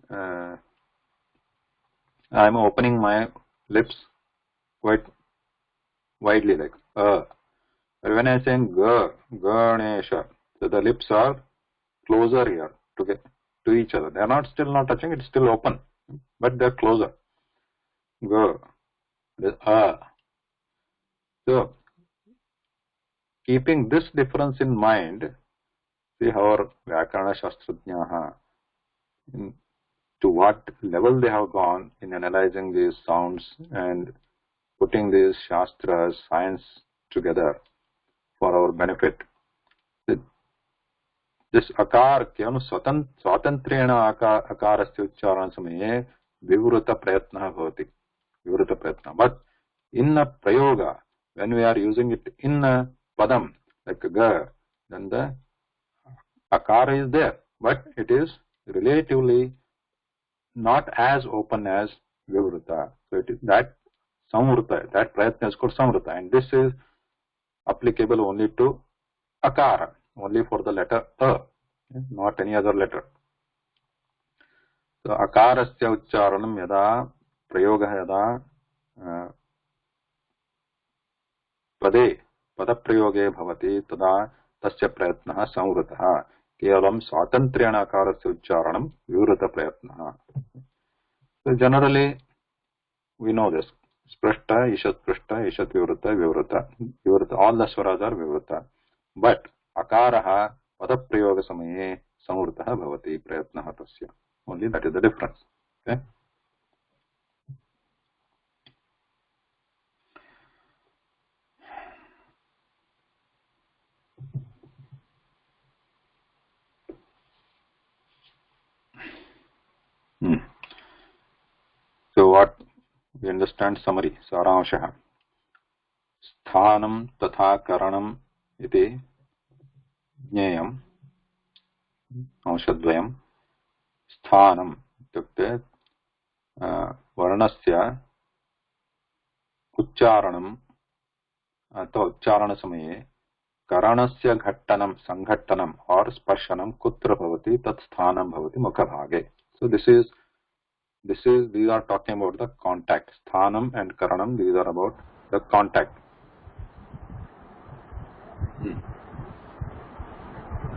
I am opening my lips quite widely, like when I am saying Ganesha, so the lips are closer here to each other. They are not still not touching; it's still open, but they are closer. So keeping this difference in mind, see how our Vyakarana Shastrajnaha, to what level they have gone in analyzing these sounds and putting these Shastras, science together for our benefit. This akar kyanu swatantrena akarasya uchcharana samaye vivruta prayatna bhavati. Vivruta prayatna. But in a prayoga, when we are using it in a padam, like ga, then the akara is there, but it is relatively not as open as vivruta. So it is that samvrta, that prayatna is called samvrta, and this is applicable only to akara, only for the letter a, not any other letter. So akarasya uchcharanam yada prayogah yada pade padaprayoge bhavati tada tasya prayatnah samvrtah kevalam swatantrena akarasya uchcharanam vivrata prayatnah. So generally we know this. Sprashta, Ishat Sprashta, Ishat Vivrata, Vivrata. Vivrata. All the swaras are Vivrata. But Akaraha Padaprayoga Samaye Samvrtaha Bhavati Prayatnaha Tasya. Only that is the difference. Okay? So what we understand summary, Saranshah. Sthanam Tatha Karanam iti Jneyam Anshadvayam. Sthanam itukte Varnasya Uchcharanam अथवा उच्चारण समये करणस्य घट्टनं संघट्टनं और स्पर्शनं कुत्र भवति तत् स्थानं भवति मुखभागे. So this is these are talking about the contact. Sthanam and karanam, these are about the contact.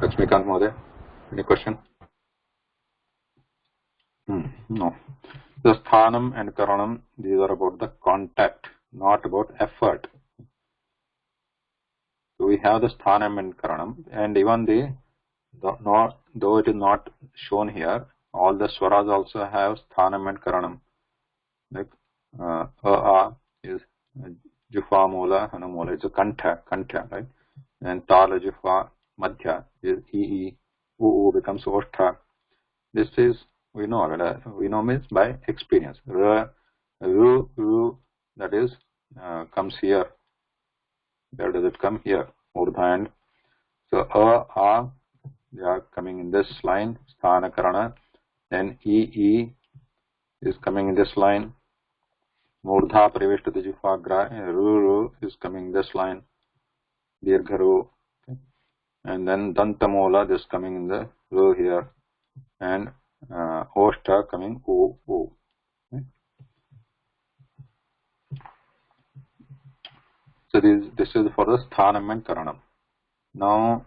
Lakshmikant Mohoday, any question? No. The sthanam and karanam, these are about the contact, not about effort. So we have the sthanam and karanam, and even though it is not shown here, all the swaras also have sthanam and karanam. Like a is jufa mula, hana mula is a kantha, right? And tala jufa madhya is e, u becomes oshtha. This is we know means by experience. Ru, that is comes here. Where does it come here? Urdha and so a, they are coming in this line, sthana karana. Then e is coming in this line. Murdha praveshtati jufagra. Ru is coming in this line. Dirgha ru. Okay. And then dantamola, this coming in the ru here. And oshta coming u. Okay. So this is for the sthanam and karanam. Now,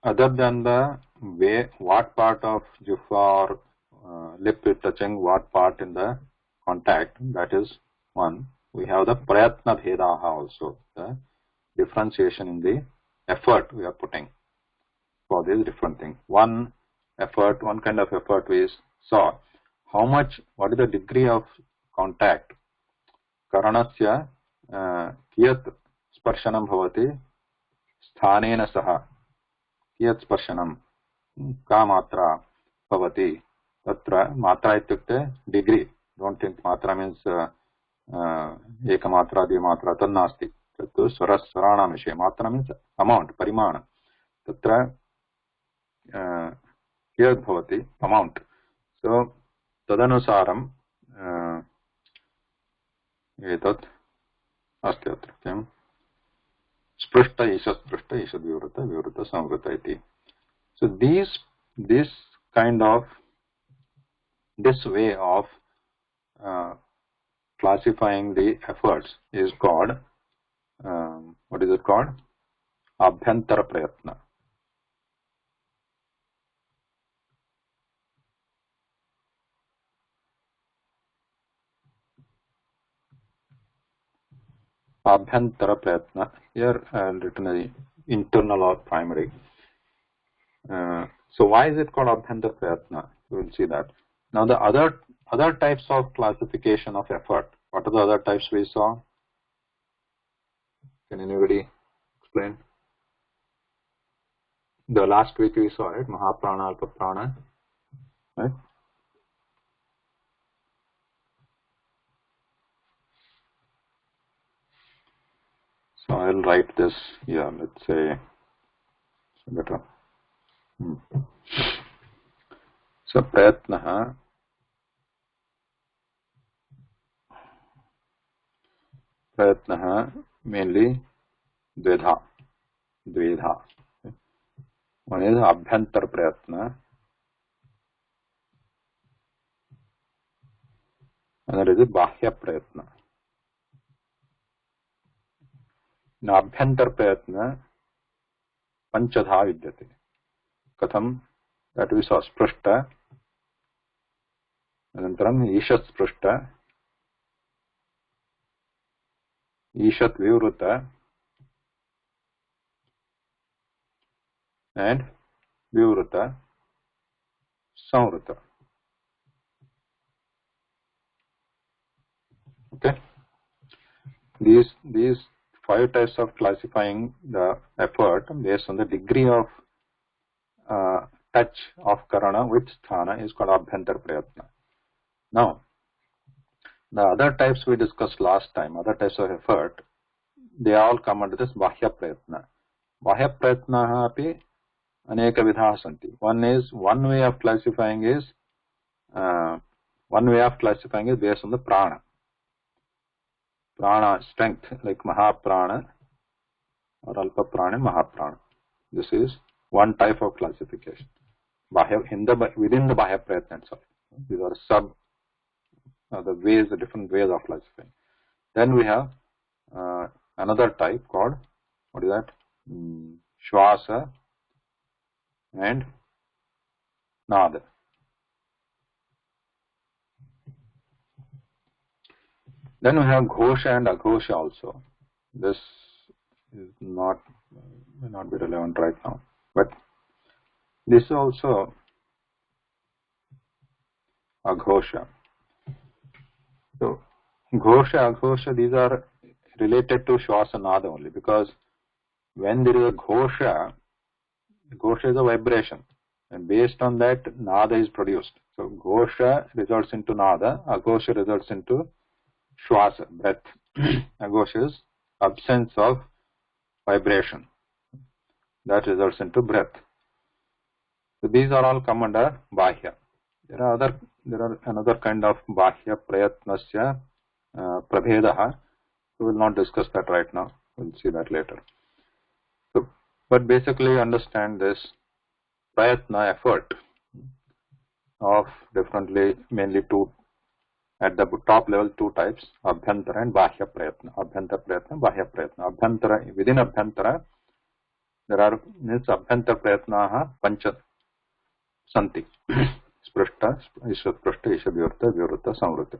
other than the way, what part of jufa or lip is touching what part in the contact, that is one. We have the prayatna bhedaha also, the differentiation in the effort we are putting for these different things. One kind of effort we saw how much, what is the degree of contact. Karanasya kiyat sparshanam bhavati sthanena saha. Kiyat sparshanam ka matra bhavati. Tatra matra ityukte degree. Don't think matra means eka matra, dvi matra, tad nasti. Tattu swarana vishe. Matra means amount, parimana. Tatra kiyat bhavati, amount. So tadanusaram एतत् अस्ति अत्र किं स्पृष्ट ईषत् स्पृष्ट ईषद् विवृत विवृत संवृत इति. So this kind of this way of classifying the efforts is called what is it called? Abhyantara prayatna. Abhyantara prayatna. Here written as internal or primary. So why is it called Abhyantara prayatna? We will see that. Now the other types of classification of effort. What are the other types we saw? Can anybody explain? The last week we saw it, Mahaprana, Alpaprana, right? So I'll write this here. Let's say better. So prayatna mainly dvedha. One is abhyantara prayatna, another is bahya prayatna. Now abhyantara prayatna panchadha vidyate. Katham, that we saw sprishta, anantaram ishat sprishta, ishat vivruta, and vivruta samvruta. Okay, these 5 types of classifying the effort based on the degree of touch of karana with sthana is called abhyantara prayatna. Now the other types we discussed last time, other types of effort, they all come under this bahya prayatna. Bahya prayatna api aneka vidha santi. One way of classifying is based on the prana strength, like mahaprana or alpa prana and mahaprana. This is one type of classification. Within the bahya prayatna itself. These are the different ways of classifying. Then we have another type called, what is that? Shwasa and nada. Then we have ghosha and aghosha also. This is may not be relevant right now, but this is also aghosha. So ghosha, aghosha, these are related to shwasa nada only, because when there is a ghosha is a vibration, and based on that nada is produced. So ghosha results into nada, aghosha results into shwasa, breath. Aghosha is absence of vibration, that results into breath. So these are all come under bahya. There are another kind of bahya prayatnasya prabhedah. We will not discuss that right now. We'll see that later. So, but basically understand this prayatna effort of differently, mainly two, at the top level, 2 types, abhyantara and bahya prayatna. Abhyantara prayatna, bahya prayatna. Abhyantara, within abhyantara, there are abhyantara prayatnaha pancha santi. Sprishta, ishat sprishta, ishat vivrta, vivrta samvrta.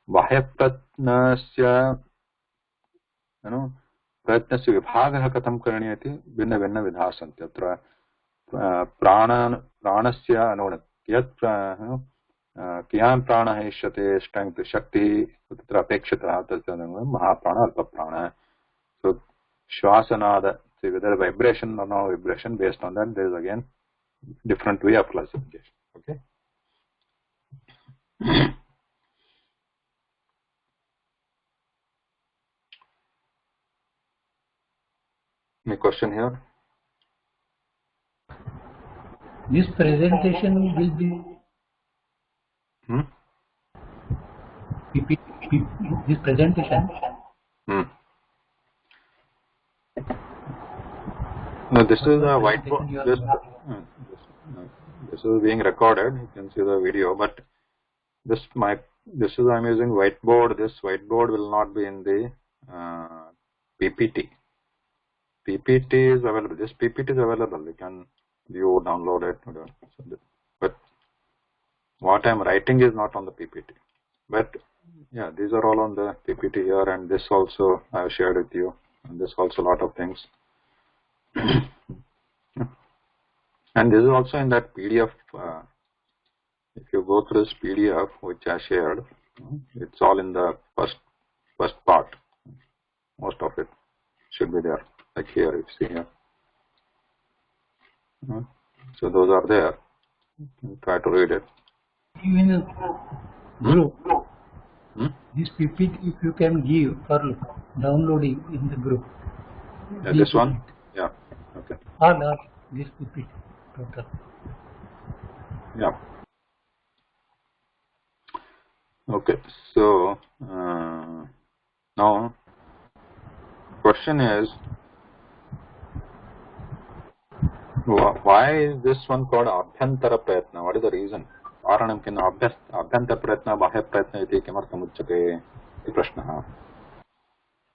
Bahya prayatnasya, प्रयत्नस्य विभागः कथं करणीयः इति भिन्नभिन्नविधाः सन्ति. अत्र प्राणस्य अनुगुणं कियान् प्राणः इष्यते, स्ट्रेङ्ग्त्, शक्तिः तत्र अपेक्षितः, तदनुगुणं महाप्राण अल्पप्राण. So श्वासनाद, whether vibration or no vibration, based on that there is again different way of classification. Okay. Any question here? This presentation will be this presentation. No, this is a whiteboard. This is being recorded. You can see the video, but this is I'm using whiteboard. This whiteboard will not be in the PPT. PPT is available. This PPT is available. You can view, download it. But what I'm writing is not on the PPT. But yeah, these are all on the PPT here, and this also I have shared with you. And this also a lot of things. And this is also in that PDF. If you go through this PDF which I shared, it's all in the first part. Most of it should be there, like here, you see here. So those are there. Try to read it. In a group, this PPT, if you can give for downloading in the group. Yeah, this one? Yeah. Okay. All this PPT total. Yeah. Okay. So now question is, why is this one called Abhyantara Prayatna? What is the reason? Karanam kinna Abhyantara Prayatna Bahya Prayatna iti kimartham uchyate iti prashna.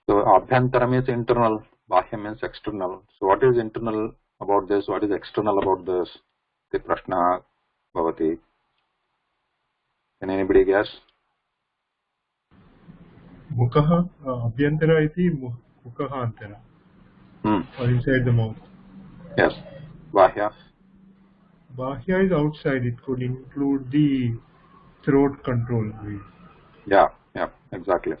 So Abhyantara means internal, Bahya means external. So what is internal about this? What is external about this? The prashna bhavati. Can anybody guess? Mukha abhyantara iti mukha antara. Or inside the mouth. Yes. Bahya. Bahya is outside. It could include the throat control. Yeah, exactly.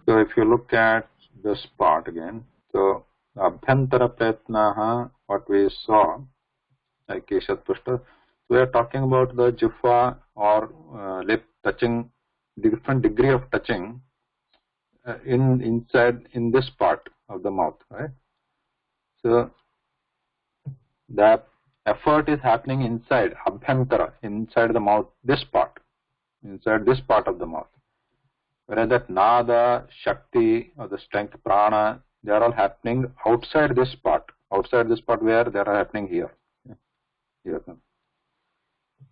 So if you look at this part again, so Abhyantara Prayatnaha, what we saw, like Keshat Pushta, we are talking about the jifva or lip touching, different degree of touching inside in this part of the mouth, right? So the effort is happening inside, Abhyantara, inside the mouth, this part, inside this part of the mouth. Whereas that Nada, Shakti, or the strength, Prana, they are all happening outside this part where they are happening here. Here.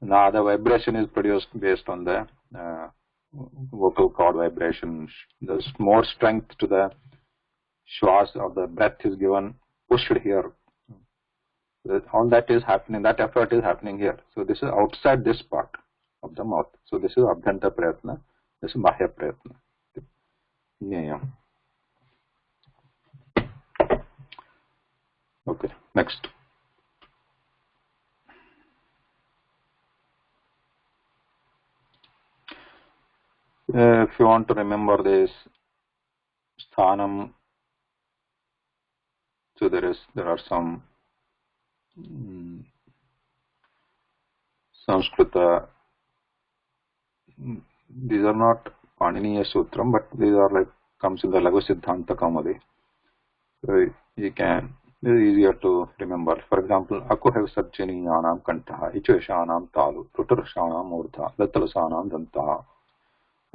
Nada vibration is produced based on the vocal cord vibration. There's more strength to the shwas, or the breath is given, pushed here. All that is happening, that effort is happening here. So this is outside this part of the mouth. So this is Abhyantara Prayatna. This is Bahya Prayatna. Yeah. Okay, next. If you want to remember this sthanam, so there are some Sanskrit. These are not Paniniya Sutram, but these are like comes in the Lagu Siddhanta Kaumadi. So you can, it is easier to remember. For example, Akuha Sabjaniyanam Kantaha, Ichveshanam Talu, Rutarashanam Murtha, Latalasanam Dantaha,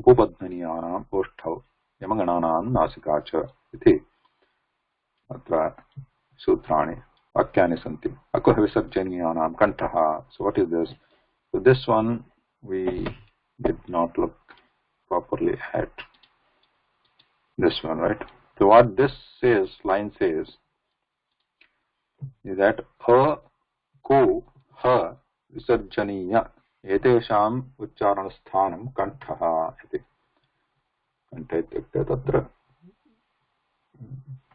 Upubadhaniyanam Poshthav, Yamagananam Nasikacha, iti atra sutrani, Vakyani Santi, Akuha Sabjaniyanam Kantaha. So what is this? So this one we did not look properly at. This one, right? So what this says, line says, is that ha, ku, ha, visarjaniya, etesham uchcharana sthanam kantaha iti. Kanta ityukte tatra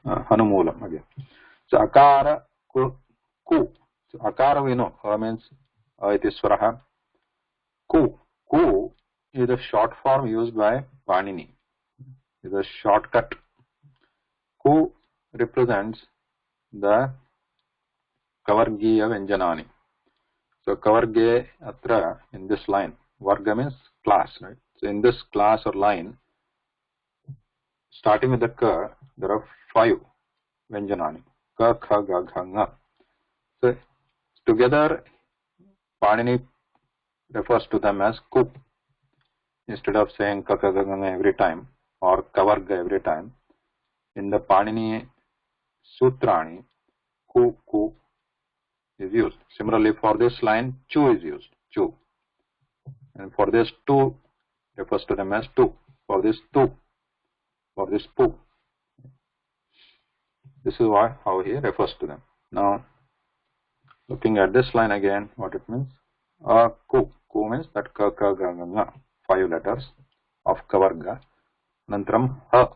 hanumolam again. So akara, ku. So akara we know, ha means iti swaraha. Ku is the short form used by Panini. Is a shortcut. Ku represents the Kavargiya Vyanjanani. So Kavarge atra in this line. Varga means class, right? So in this class or line, starting with the Ka, there are 5 Vyanjanani. Ka, Kha, Ga, Gha, Nga. So together Panini refers to them as Ku. instead of saying kakaganga every time or kavarga every time, in the Panini Sutrani, ku ku is used. Similarly, for this line, chu is used, chu. And for this, tu refers to them as tu. For this, tu. For this, pu. This is how he refers to them. Now, looking at this line again, what it means? Ku. Ku means that ka, ka, ga, ga, nga. 5 letters of kavarga. Nantram ha.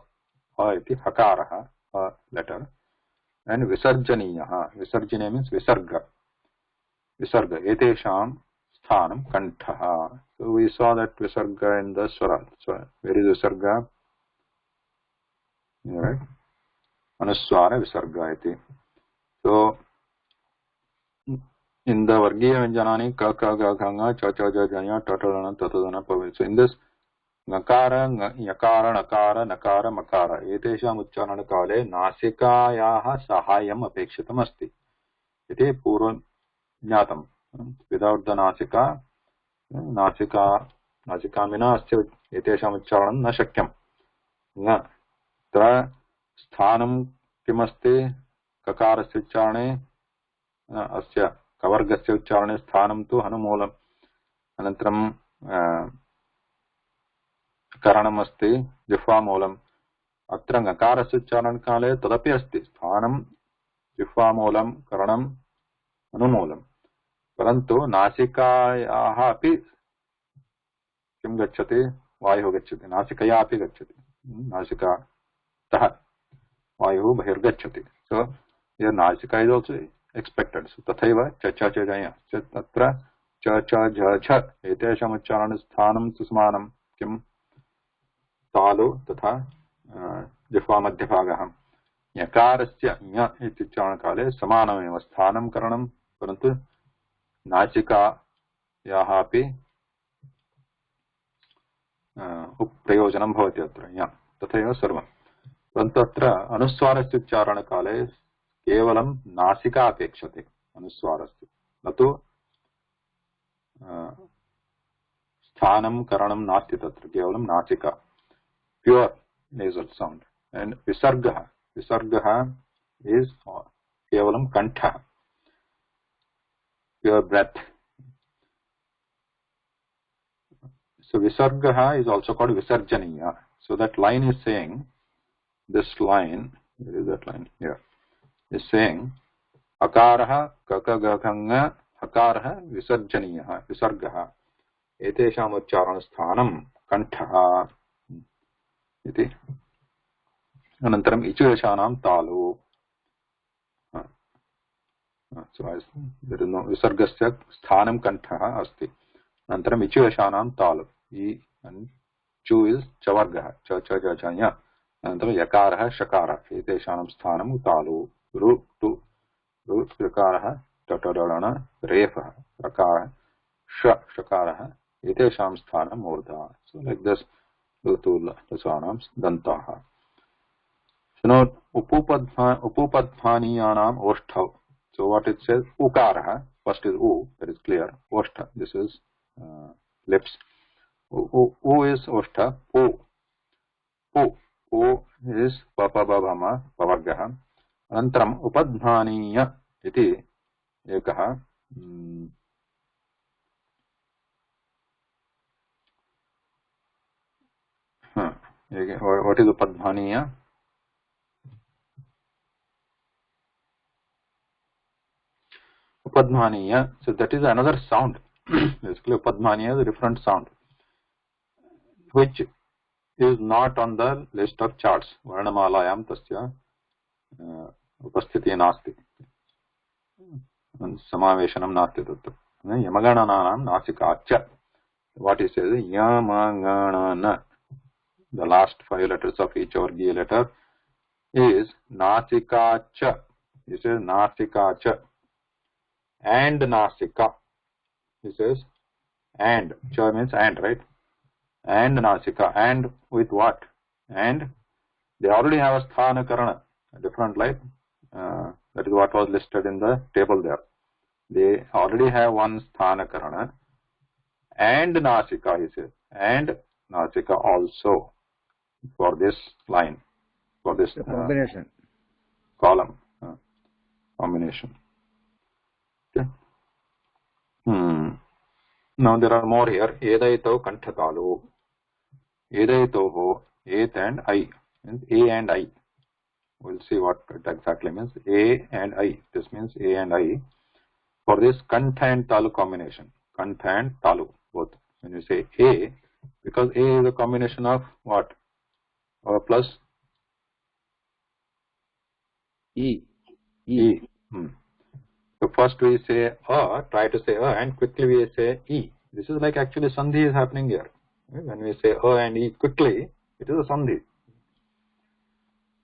Ha iti hakaraha. Ha letter. And visarjaniyaha. Visarjaniya means visarga. Visarga. Etesham sthanam kantaha. So we saw that visarga in the swara. So where is visarga? Right. Anuswara visarga iti. So in the Vargiya Vyanjanani, ka, ka, ga, ga, nga, cha, cha, ja, janya, tatadana, tatadana, pavil. So in this, ngakara, yakara, nakara, nakara, makara. Etesham uchcharana kale, nasikayaha sahayam apekshitam asti. Iti purva jnatam. Without the nasika, nasika mina asya etesham uchcharanam na shakyam. Nga, tra sthanam kimasti, kakarasya uchcharane, asya kavargasya uchcharane sthanam tu hanumoolam. Anantram karanam asti jihvamoolam. Atra ngakarasya uchcharan kale tadapi asti sthanam jihvamoolam karanam hanumoolam. Parantu नासिकायाः अपि किं गच्छति वायुः गच्छति नासिकया अपि गच्छति नासिकातः वायुः बहिर्गच्छति. So here nasika is also expected. So तथैव च च च जय तत्र च च झ झ एतेषाम् उच्चारणस्थानं तु समानं किं तालु तथा जिह्वामध्यभागः. यकारस्य ञ इति उच्चारणकाले समानमेव स्थानं करणं परन्तु नासिकायाः अपि प्रयोजनं भवति अत्र तथैव सर्वं. परन्तु अत्र अनुस्वारस्य उच्चारणकाले केवलं नासिका अपेक्षते अनुस्वारस्य न तु स्थानं करणं नास्ति तत्र केवलं नासिका pure nasal sound. And visargah is केवलं कण्ठः pure breath. So visargaha is also called visarjaniya. So that line is saying, this line, where is that line? Here. Is saying, akaraha kakagakanga akaraha visarjaniyaha visargaha etesham uchcharana sthanam kantha iti. Anantaram ichuyashanam talu. So as there is no visargasya sthanam kantha asti. Anantaram ichuyashanam talu. E and chu is chavargaha cha cha cha cha nya. Anantaram yakaraha shakara eteshanam sthanam talu. Ru tu ru yakaraha tatadadana refaha rakara shakaraha etesham sthanam murdha. So like this lutul lasanam dantaha. So now upupadhaniyanam oshthav. So what it says, ukaraha, first is u, that is clear, oshtha, this is lips. U is oshtha, pu is papabhavama, pavargaha. Anantram upadhaniya iti ekaha. What is upadhaniya? Upadhaniya, so that is another sound. Basically, Upadhaniya is a different sound, which is not on the list of charts. Varnamalayam tasya upasthiti nasti. Samaveshanam nasti tattva. Yamagananam nasikacha. What he says is Yamaganana. The last 5 letters of each Vargiya letter is nasikacha. He says nasikacha. And nasika. He says and. Cha means and, right? And nasika. And with what? And they already have a sthana karana, a different light. That is what was listed in the table there. They already have one sthana karana. And nasika, he says. And nasika also for this line, for this combination column combination. Okay. Now there are more here. Edaito kanthatalu. Edaitoho, et and I, means A and I. We'll see what it exactly means. A and I. This means A and I. For this kantha and talu combination. Kantha and talu, both. When you say A, because A is a combination of what? Plus E. So first we say try to say and quickly we say E. This is like actually sandhi is happening here. When we say and E quickly, it is a sandhi.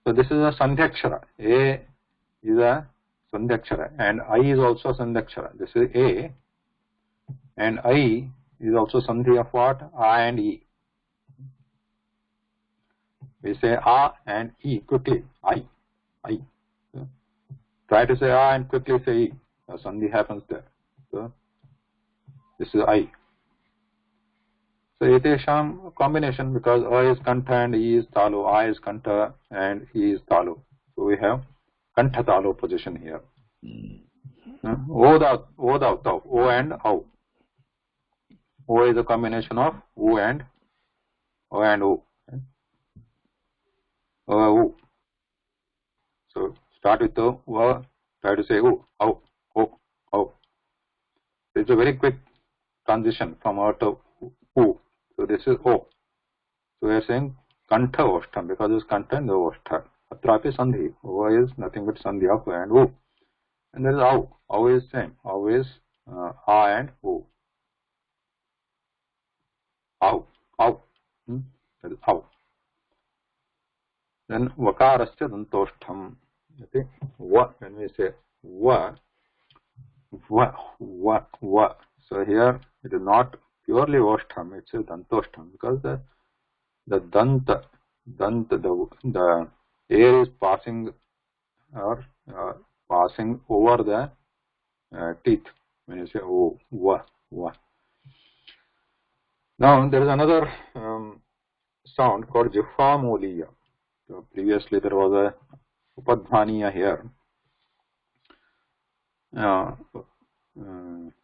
So this is a sandhyakshara. A is a sandhyakshara and I is also a sandhyakshara. This is A and I is also sandhi of what? A and E. We say A and E quickly. I. So, try to say A and quickly say E. A sandhi happens there. So this is I. So etesham combination, because A is kantha and E is talu. A is kantha and E is talu. So we have kantha talu position here. O and O. O is a combination of O and O. O. So start with the O, try to say O. It's a very quick transition from O to O. So this is O. So we are saying kantha oshtham, because it's kantha and the oshtha. Atrapi sandhi. O is nothing but sandhi of O and O. And there is O. O is same. O is A and O. O. That is O. Then vakarasya dantostham. When we say va. So here it is not purely oshtham, it's a dantostham, because the danta, the air is passing or passing over the teeth when you say oh, va. Now there is another sound called jihvamuliya. So previously there was a upadhvaniya here.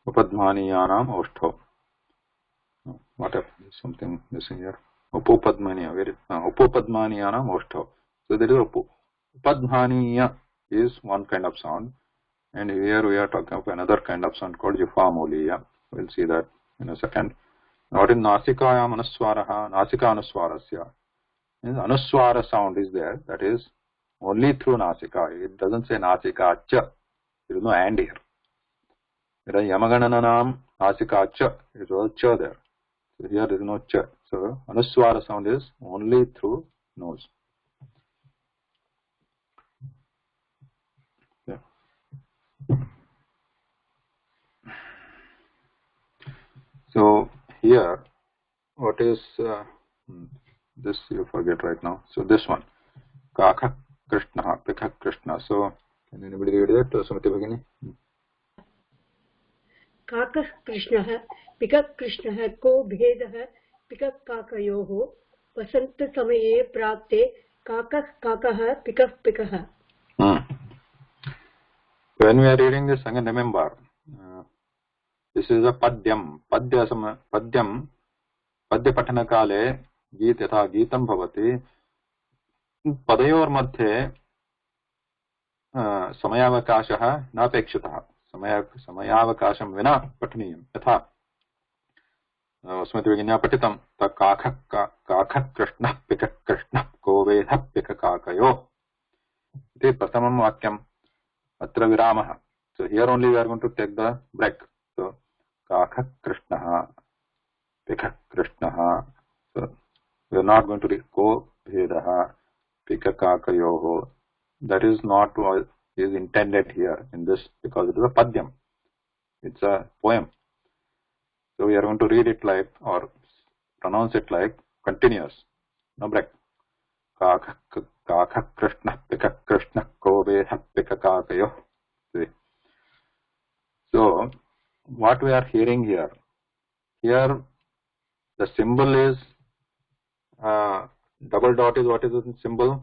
Upadhvaniyanam oshtho. What happened? Something missing here. Upopadhvaniya. Upopadhvaniyanam oshtho. So there is upadhvaniya is one kind of sound, and here we are talking of another kind of sound called jihvamuliya. We'll see that in a second. What is nasikayam anuswaraha? Nasika anuswarasya. Anuswara sound is there. That is only through nasika. It doesn't say nasika cha. There is no and here. There is yamagananam nasika cha. It was cha there. So here there is no cha. So anuswara sound is only through nose. Yeah. So here, what is this? You forget right now. So this one, Kakha Krishna, Pikha Krishna. So can anybody read that? Sumati Bhagini. काकः कृष्णः पिकः कृष्णः को भेदः पिकः काकयोः वसन्तसमये प्राप्ते काकः काकः पिकः पिकः. When we are reading this, again remember, this is a padyam. Padyam patana kale geet yatha geetam bhavati. Padayor madhye samayavakashah napekshitah. समयावकाशं विना पठनीयं यथा स्मृतिविज्ञा पठितं काकः कृष्णः पिकः कृष्णः को वेदः पिककाकयोः इति प्रथमं वाक्यम् अत्र विरामः. So here only we are going to take the break. So काकः कृष्णः पिकः कृष्णः. So we are not going to read को भेदः पिककाकयोः. That is not what is intended here in this, because it is a padyam. It's a poem. So we are going to read it like, or pronounce it like continuous, no break. Kakha Krishna Pika Krishna Kobe Pika Kakayo. So what we are hearing here the symbol is double dot is what is the symbol?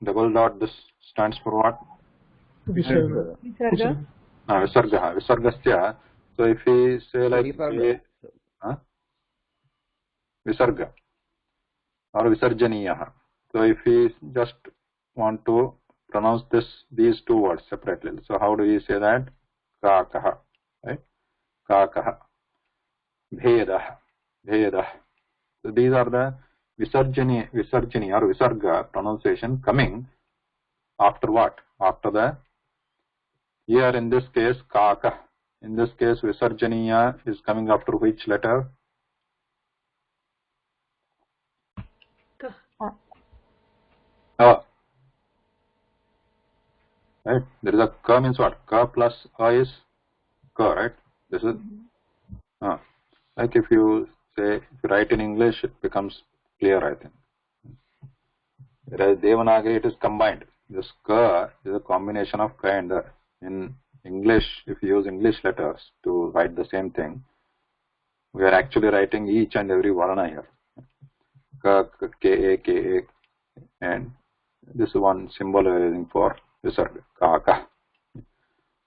Double dot, this stands for what? Visarga. Visarga. Visargasya. So if we say like Visarga or Visarjaniya. So if we just want to pronounce these two words separately, so how do we say that? Kakaha, right? Kakaha. Bhedah. Bhedah. So these are the Visarjani or Visarga pronunciation coming after what? After the, here in this case, Kaka. In this case, Visarjaniya is coming after which letter? Right? There is a Ka means what? Ka plus A is Ka, right? This is, like if you say, if you write in English, it becomes clear, I think. Whereas Devanagari, it is combined. This Ka is a combination of Ka and the. In English, if you use English letters to write the same thing, we are actually writing each and every Varna here. Ka, K, A, and this is one symbol we are using for Visarga, Ka, Ka.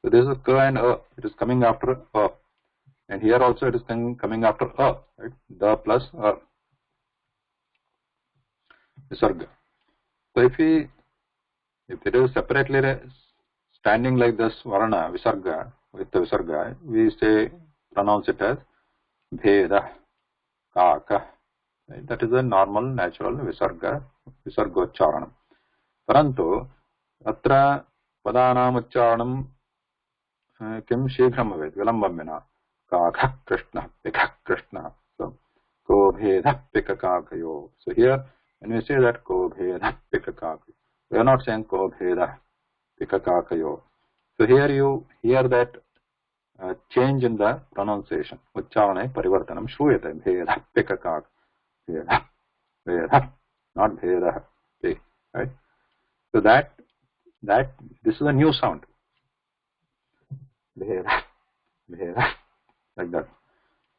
So this is Ka and A, it is coming after A. And here also it is coming after A, right? The plus A. Visarga. So if it is separately standing like this Varna, Visarga, with the Visarga, we say, pronounce it as Bheda, Kaka. Right? That is a normal, natural Visarga, Visargocharanam. Parantu, atra padanam ucharanam kim shighram bhavet, vilambam vina. Kaka Krishna, Pika Krishna. So, Ko Bheda Pika Kakayo. So here, when we say that Ko Bheda Pika Kakayo, we are not saying Ko Bheda Pika Kakayo. So here you hear that change in the pronunciation. Uchcharane parivartanam shruyate. Bheda Pika Kakayo. Bheda, Bheda, not Bheda. Right? So that this is a new sound. Bheda, Bheda. Like that.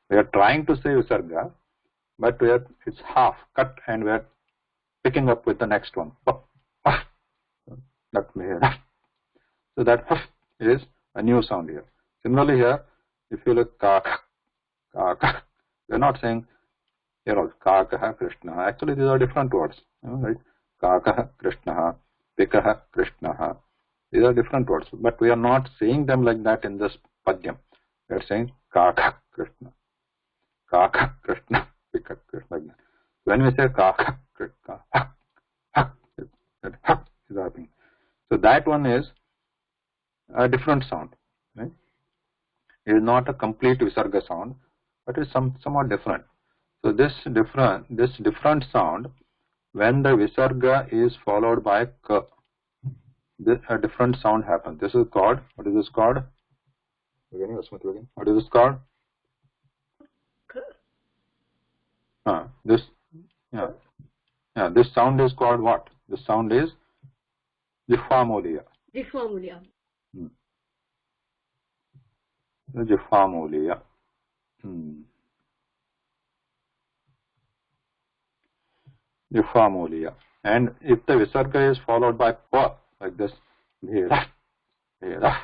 We are trying to say Visarga, but it's half cut and we are picking up with the next one. That so that is a new sound here. Similarly here, if you look Kaka, Kaka, we are not saying here also Kaka Krishna. Actually, these are different words, right? Kaka Krishna, Pika Krishna. These are different words, but we are not saying them like that in this padyam. We are saying Kaka Krishna, Kaka Krishna, Pika Krishna, like that. When we say Kaka Krishna, that is happening. So that one is a different sound. Right? It is not a complete Visarga sound, but it is somewhat different. So this different sound, when the Visarga is followed by Ka, a different sound happens. This is called, what is this called? What is this called? This sound is called what? This sound is Jihvamuliya. Jihvamuliya. Jihvamuliya. Jihvamuliya. And if the Visarga is followed by Pa, like this, Bheda, Bheda.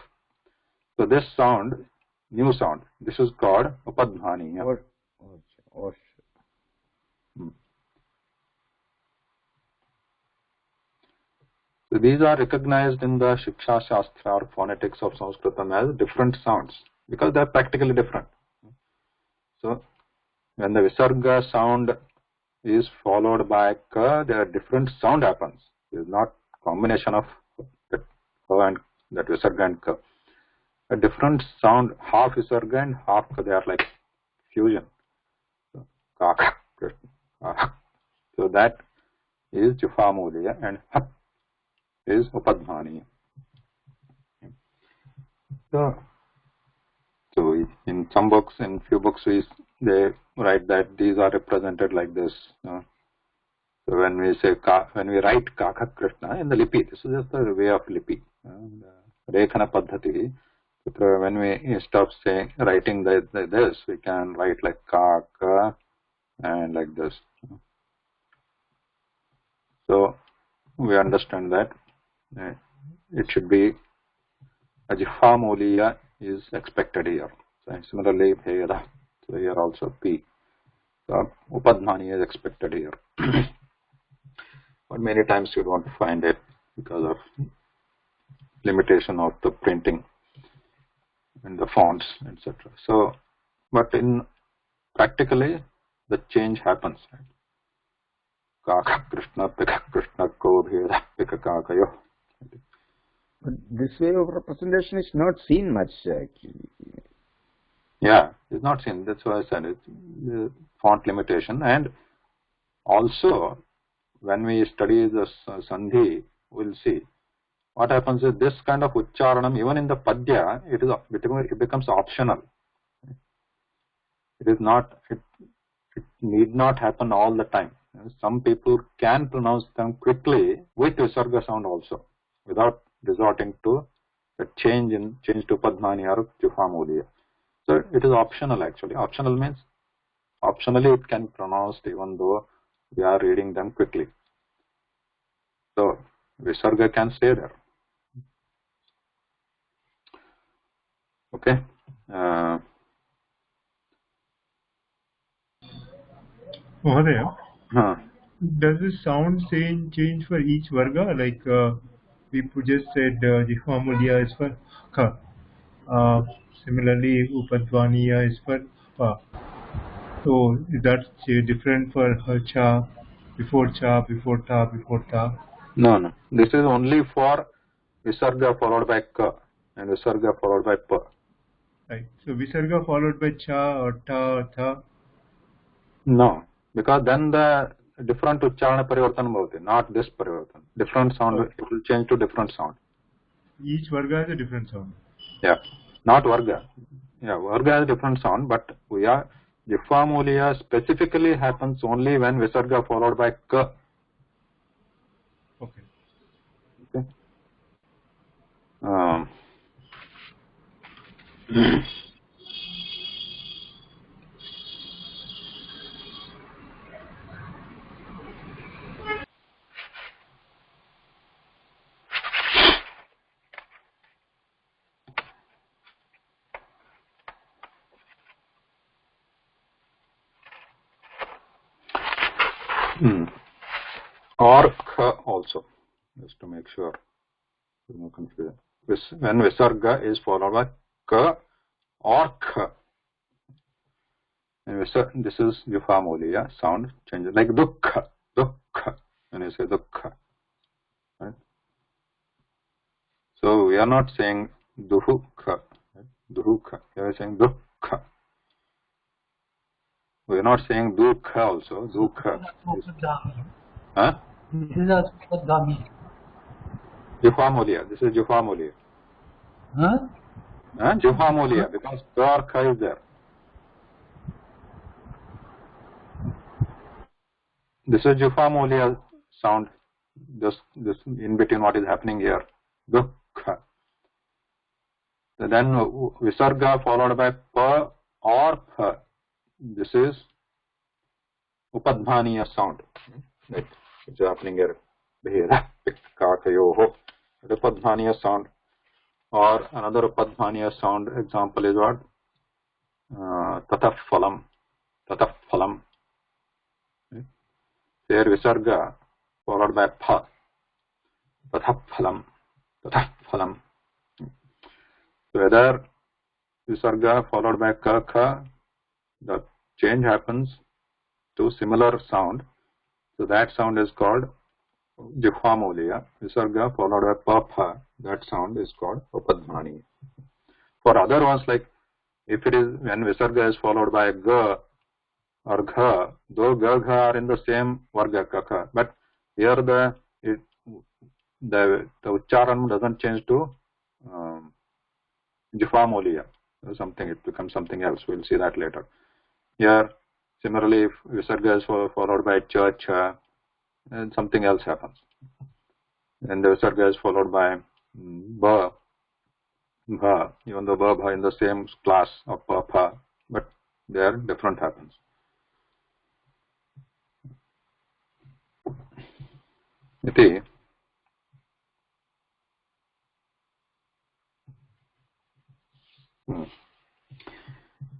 So this sound, new sound, this is called Upadhvaniya. So these are recognized in the Shiksha Shastra or phonetics of Sanskritam as different sounds because they are practically different. So when the Visarga sound is followed by Ka, there are different sound happens. It is not combination of that Ka and that Visarga and Ka. A different sound, half Visarga and half Ka, they are like fusion. So, Kaka, Krishna. So that is Jihvamuliya and Ha is Upadhvani. So in some books, in few books, they write that these are represented like this. So when we say when we write Kaka Krishna in the lipi, this is just the way of lipi, Rekhana Paddhati. When we stop saying writing this, we can write like ka, ka, and like this. So we understand that it should be a jihvamuliya is expected here. So similarly, bheda. So here also P. So upadmani is expected here. But many times you don't find it because of limitation of the printing and the fonts, etc. So, but in practically the change happens. Kaka Krishna, Pika Krishna, Ko Bheda, Pika Kakayo. But this way of representation is not seen much actually. Yeah, it's not seen. That's why I said it's the font limitation. And also, when we study the Sandhi, we'll see what happens is this kind of Ucharanam, even in the Padya, it becomes optional. It is not, it need not happen all the time. Some people can pronounce them quickly with Visarga sound also, without resorting to a change to Padmani or Jihvamuliya. So it is optional actually. Optional means optionally it can be pronounced even though we are reading them quickly. So Visarga can stay there. Okay. Mahodaya, Huh. does the sound change for each varga? Like we just said, Jihvamuliya is for ka. Similarly, Upadvaniya is for pa. So that's different for cha, before ta, before ta. No. This is only for Visarga followed by ka and Visarga followed by pa. Right. So Visarga followed by cha or ta or tha. No, because then the different Ucharana Parivartana bhavati, not this Parivartana. Different sound, it will change to different sound. Each varga has a different sound. Yeah, not Varga. Yeah, Varga has a different sound, but we are Jihvamuliya specifically happens only when Visarga followed by ka. Okay. Okay. Or kha also, just to make sure there's no confusion. When Visarga is followed by ka or kha. And this is Jihvamuliya sound changes like dukkha, dukkha, when you say dukkha. Right? So we are not saying duhukha, right? Duhukha. We are saying dukkha. We are not saying dukha also. Dukha. Huh? This is also Dami. Jihvamuliya. This is Jihvamuliya. Huh? Jihvamuliya, because ka or kha is there. This is Jihvamuliya sound. This in between what is happening here. Dukkha. So then Visarga followed by pa or pha. This is Upadmaniya sound. Right. Which is happening here. Bheda, Kakayoho. Upadmaniya sound. Or another Upadmaniya sound example is what? Tataphalam. Tataphalam. Right. There Visarga followed by pha. Tataphalam. Tataphalam. So whether Visarga followed by ka, kha, the change happens to similar sound. So that sound is called Jihvamuliya. Visarga followed by pa, pha, that sound is called Upadmani. For other ones, like if it is when Visarga is followed by ga or gha, though ga, gha are in the same varga, ka, kha, but here the Ucharan doesn't change to Jihvamuliya. Something, it becomes something else. We'll see that later. Here, similarly, if Visarga is followed by cha, cha, and something else happens. And the Visarga is followed by ba, bha, even though ba, bha in the same class of pa, pha, but they are different happens. Iti.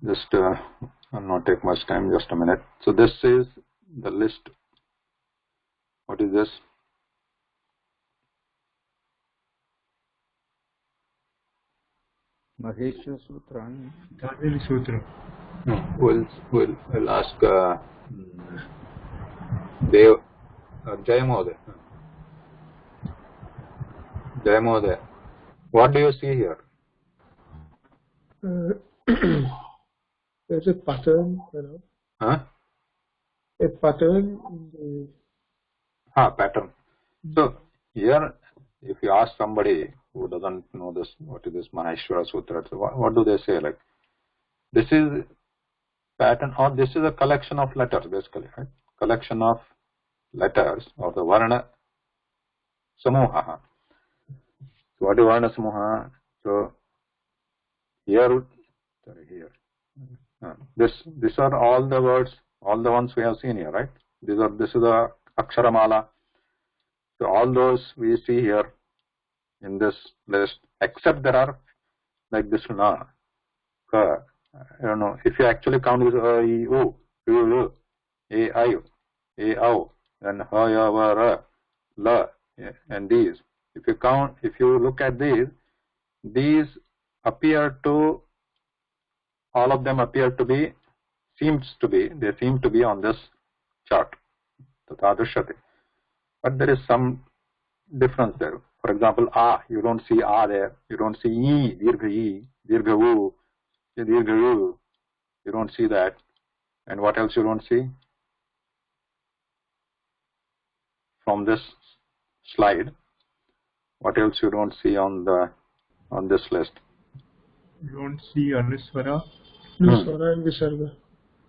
Just I'll not take much time, just a minute. So this is the list. What is this? Maheshwara Sutra. Patanjali Sutra. We'll ask Dev Jayamode. Jayamode. What do you see here? There's a pattern, you know. Huh? A pattern in Pattern. So here, if you ask somebody who doesn't know this, what is this Maheshwara Sutra? So what do they say? Like, this is pattern, or this is a collection of letters, basically, right? Collection of letters or the Varna Samuha. So what is Varna Samuha? So here, these are all the words, all the ones we have seen here, right? This is the Aksharamala. So all those we see here in this list, except there are like this na, ka. I don't know if you actually count this a, I, u, u, a, I, a, au, and ha, ya, va, ra, la, and these. If you count, if you look at these appear to, all of them appear to be, they seem to be on this chart. But there is some difference there. For example, a, you don't see a there. You don't see e, dirgha u, dirgha u. You don't see that. And what else you don't see? From this slide, what else you don't see on this list? You don't see Anuswara. Anuswara and Visarga.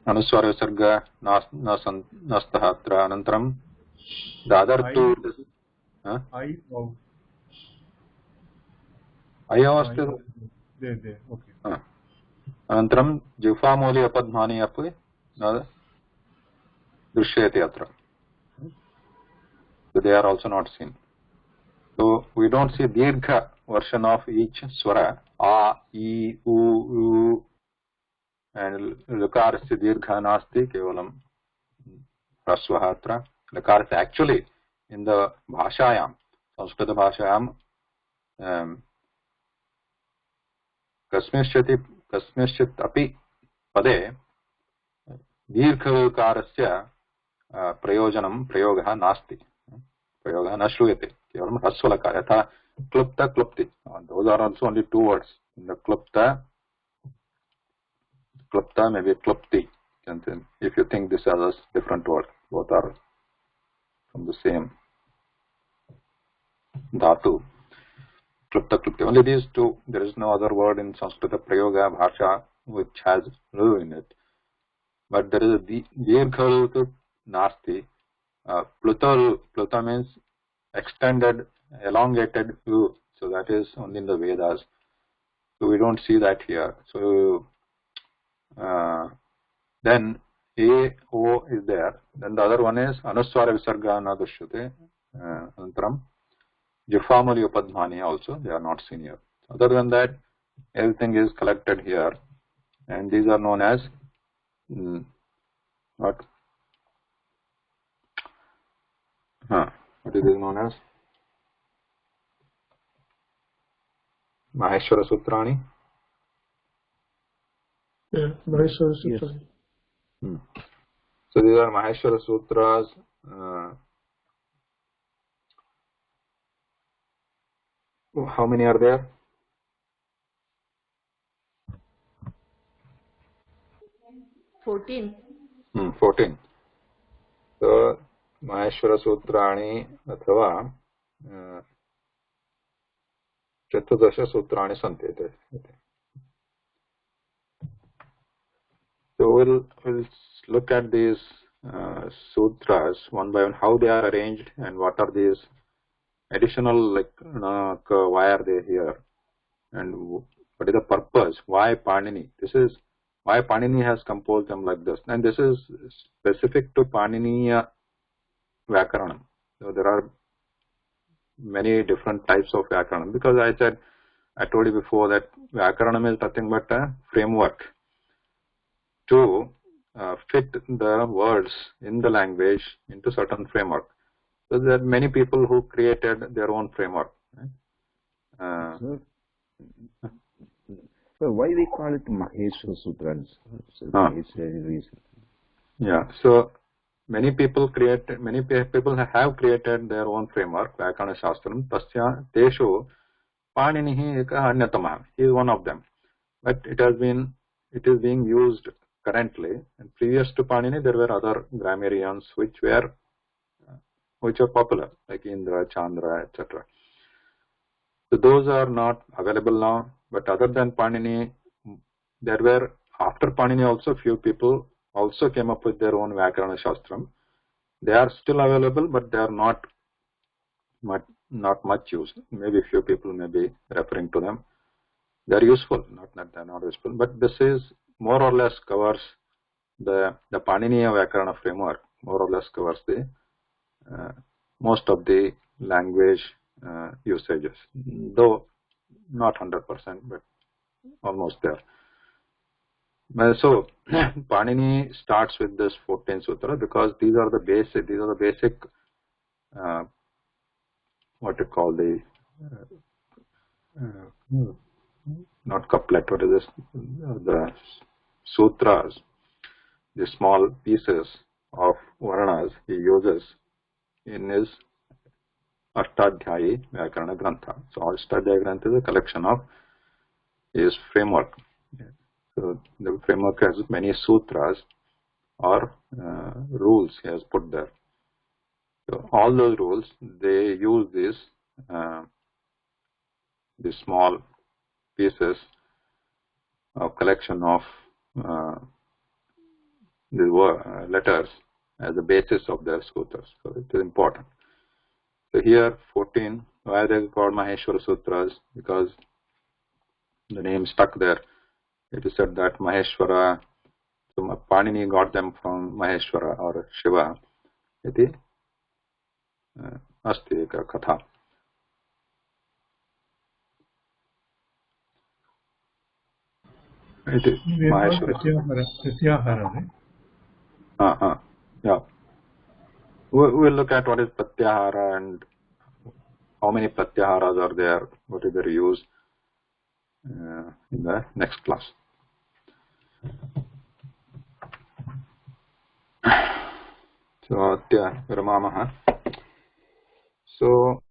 Anuswara Visarga nastahatra anantram. The other two. I, oh. I was there, okay. Anantram Jifamoli apadmani api drishyate atra. So they are also not seen. So we don't see dirgha version of each swara. A, I, U, and lakarasya dirgha nasti kevalam rasvahatra. Lakarasya actually in the bhashayam, Sanskrit bhashayam, kasmishchit api pade dirghakarasya प्रयोगः नास्ति प्रयोगः न श्रूयते केवलं ह्रस्वलकार यथा क्लुप्त क्लुप्ति those are also only two words in the klupta maybe klupti, if you think this are different words, both are from the same dhatu. Klupta klupti, only these two. There is no other word in Sanskrit prayoga bhasha which has ru in it, but there is a dirgha nasti. Pluta means extended, elongated u, so that is only in the Vedas. So we don't see that here. So then A, O is there. Then the other one is Anuswara Visarga Nadushyate. Antram Jifamali Upadmani also, they are not seen here. Other than that, everything is collected here. And these are known as what? What is it known as? Maheshwara Sutrani. Yeah, Maheshwara Sutra. Yes. So these are Maheshwara Sutras. How many are there? 14. 14. So Maheshwara Sutrani athava Chaturdasha Sutrani santi. So we'll look at these sutras one by one, how they are arranged and what are these additional, like why are they here. and what is the purpose? Why Panini? This is why Panini has composed them like this, and this is specific to Paniniya Vyakaranam. So there are many different types of Vyakaranam, because I told you before that Vyakaranam is nothing but a framework to fit the words in the language into certain framework. So there are many people who created their own framework. Right? So why we call it Maheshwara Sutras? Is there any reason? Yeah. So many people have created their own framework. Vyakana Shastram. Tasya Teshu Paninihi Ekah Anyatama. He is one of them. But it is being used currently. And previous to Panini, there were other grammarians which are popular, like Indra, Chandra, etc. So those are not available now. But other than Panini, there were, after Panini also, few people also came up with their own Vyakarana Shastram. They are still available, but they are not much used. Maybe few people may be referring to them. They are useful, not that they are not useful, but this is more or less covers the Paniniya Vyakarana framework, more or less covers the most of the language usages, though not 100%, but almost there. So Panini starts with this 14 sutra because these are the basic what you call the not couplet, what is this? The sutras, the small pieces of Varnas he uses in his Ashtadhyayi Vyakarana Grantha. So Ashtadhyayi Grantha is a collection of his framework. So the framework has many sutras or rules he has put there. So all those rules, they use these small pieces of collection of the letters as the basis of their sutras. So it is important. So here 14, why are they called Maheshwara Sutras? Because the name stuck there. It is said that Maheshwara, so Panini got them from Maheshwara or Shiva. Iti asti eka katha. It is Maheshwara. Pratyahara, right? Yeah. We'll look at what is Pratyahara and how many Pratyaharas are there, what is their use in the next class. So, Virmamaha. So,